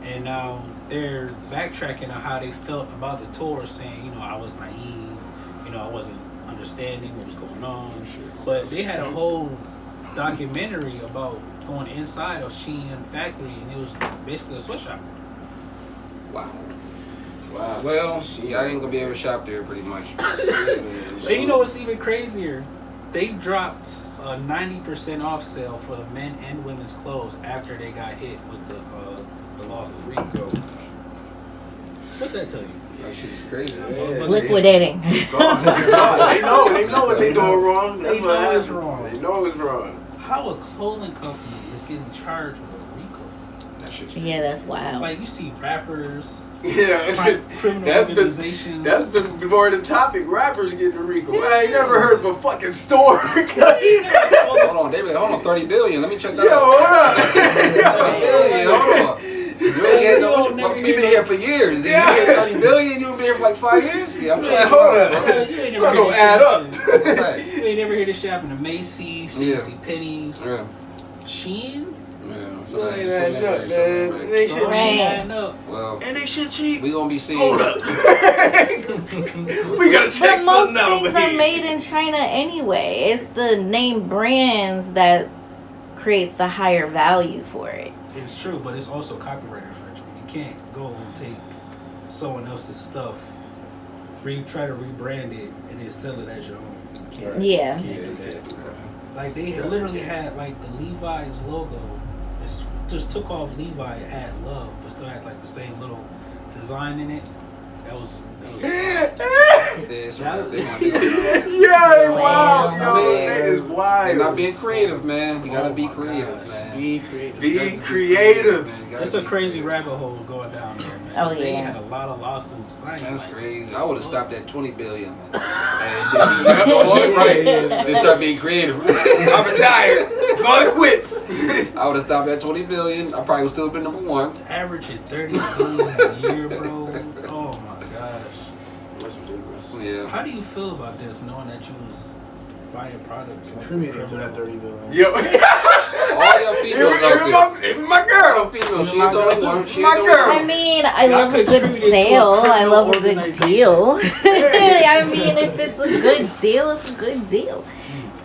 S5: and now they're backtracking on how they felt about the tour, saying, you know, I was naive, you know, I wasn't understanding what was going on. But they had a whole documentary about going inside of Shein factory, and it was basically a sweatshop.
S2: Wow. Well, I ain't gonna be able to shop there pretty much.
S5: But you know what's even crazier? They dropped a 90% off sale for the men and women's clothes after they got hit with the loss of RICO. What'd that tell you?
S2: That shit's crazy.
S4: Liquidating.
S3: They know what they doing wrong. That's
S5: They
S3: what
S5: know it's
S3: happened.
S5: wrong.
S3: They know it's wrong.
S5: How a clothing company is getting charged with a RICO?
S2: That shit's
S4: Yeah, that's wild.
S5: Like you see rappers,
S3: Yeah,
S5: criminal organizations.
S3: That's been more the topic. Rappers getting a RICO. I ain't never heard of a fucking store.
S2: Hold on, David. Hold on, 30 billion. Let me check that
S3: Yo,
S2: out.
S3: hold up.
S2: 30 billion. Hold on. You've been here for years. You get 30 billion. You've been here for like 5 years. Yeah, I'm trying.
S3: Hold up. So don't add up.
S5: You ain't never hear this shit happen to Macy's, JC Penney's, Shein.
S2: Yeah.
S3: So ain't adding up, man. They shit cheap.
S2: Well,
S3: and they shit cheap.
S2: We gonna be seeing.
S3: Hold up. We gotta check
S4: But most
S3: something out
S4: things
S3: over
S4: are
S3: here.
S4: made in China anyway. It's the name brands that creates the higher value for it.
S5: It's true, but it's also copyright infringement. You can't go and take someone else's stuff, try to rebrand it, and then sell it as your own. You can't,
S4: Yeah.
S5: you can't do that. Like they literally had like the Levi's logo. It just took off Levi and had love, but still had like the same little design in it. That was
S3: Yeah, wow, yo, that is wild.
S2: And not being creative, man. You gotta be creative, man.
S3: Be creative. Be creative.
S5: It's a crazy rabbit hole going down there, man.
S4: Oh,
S5: They
S4: yeah.
S5: had a lot of lawsuits.
S2: That's crazy. I would have stopped at 20 billion, man. Then start being creative.
S3: I'm retired. Call it quits.
S2: I would have stopped at 20 billion. I probably would still have been number one.
S5: Average at 30 billion a year, bro. Oh my gosh.
S3: That's ridiculous.
S2: Yeah.
S5: How do you feel about this, knowing that you was buying products
S6: Contributing to that 30 billion.
S3: Yo.
S2: All your females out there.
S3: Even my girl.
S2: All females. She ain't the only one. She
S3: My
S2: ain't the
S3: girl.
S2: only
S4: I mean, I
S5: Y'all
S4: love a good
S5: contributed to a
S4: sale. I
S5: criminal
S4: love a good
S5: organization.
S4: deal. I mean, if it's a good deal, it's a good deal.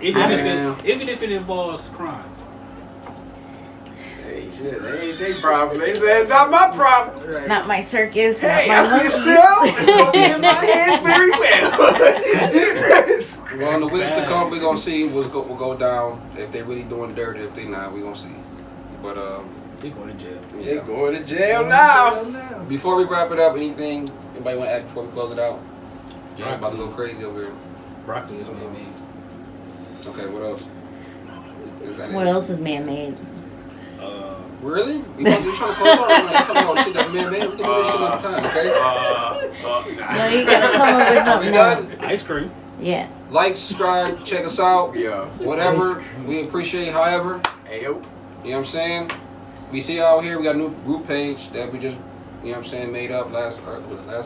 S5: Even if it involves crime.
S3: Hey, shit, that ain't their problem. They said it's not my problem.
S6: Right.
S4: Not my circus.
S3: Hey,
S4: not my
S3: I see a sale. It's gonna be in my hands very well.
S2: Well, in the weeks to come, we're gonna see what's will go down. If they really doing dirt, if they not, we gonna see. But
S5: They going to jail.
S3: They
S2: yeah.
S3: going to jail now.
S2: Before we wrap it up, anything anybody want to add before we close it out? Jay about to go crazy over here.
S5: Broccoli is made.
S2: Okay, what else? Is that
S4: What
S2: it?
S4: else is man-made?
S2: Really? We trying to close on like talking about shit that's man-made? We can do this shit all the time, okay?
S4: No, you gotta come up with something else.
S5: Ice cream.
S4: Yeah.
S2: Like, subscribe, check us out.
S7: Yeah.
S2: Whatever. We appreciate however.
S7: Ayo.
S2: You know what I'm saying? We see y'all here. We got a new group page that we just, you know what I'm saying, made up last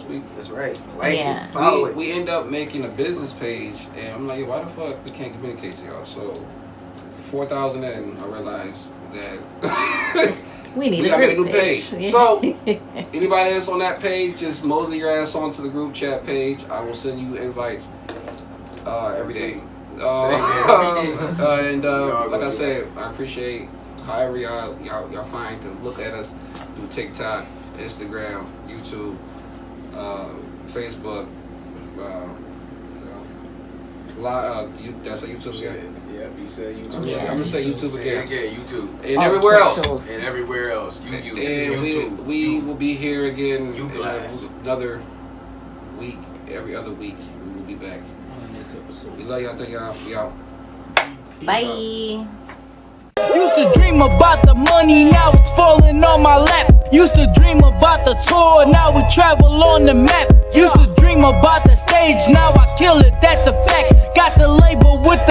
S2: week.
S7: That's right. Like
S4: Yeah.
S7: it. Follow it.
S2: We end up making a business page, and I'm like, why the fuck we can't communicate to y'all? So, 4,000 in, I realized that
S4: We need
S2: we
S4: a
S2: gotta make a new
S4: group
S2: page.
S4: Yeah.
S2: So, anybody that's on that page, just mosey your ass onto the group chat page. I will send you invites every day. And like I said, I appreciate however y'all find to look at us through TikTok, Instagram, YouTube, Facebook. That's a YouTube again.
S7: Yep, you said YouTube.
S4: Yeah.
S2: I'm gonna say YouTube
S7: Say it
S2: again.
S7: again, YouTube.
S2: And
S4: All
S2: everywhere else.
S4: socials.
S7: And everywhere else.
S2: And
S7: YouTube.
S2: we will be here again
S7: You
S2: in
S7: glass.
S2: another week. Every other week we will be back.
S5: On the next episode.
S2: We love y'all. Thank y'all. We out.
S4: Bye.
S1: Used to dream about the money, now it's falling on my lap. Used to dream about the tour, now we travel on the map. Used to dream about the stage, now I kill it, that's a fact. Got the label with the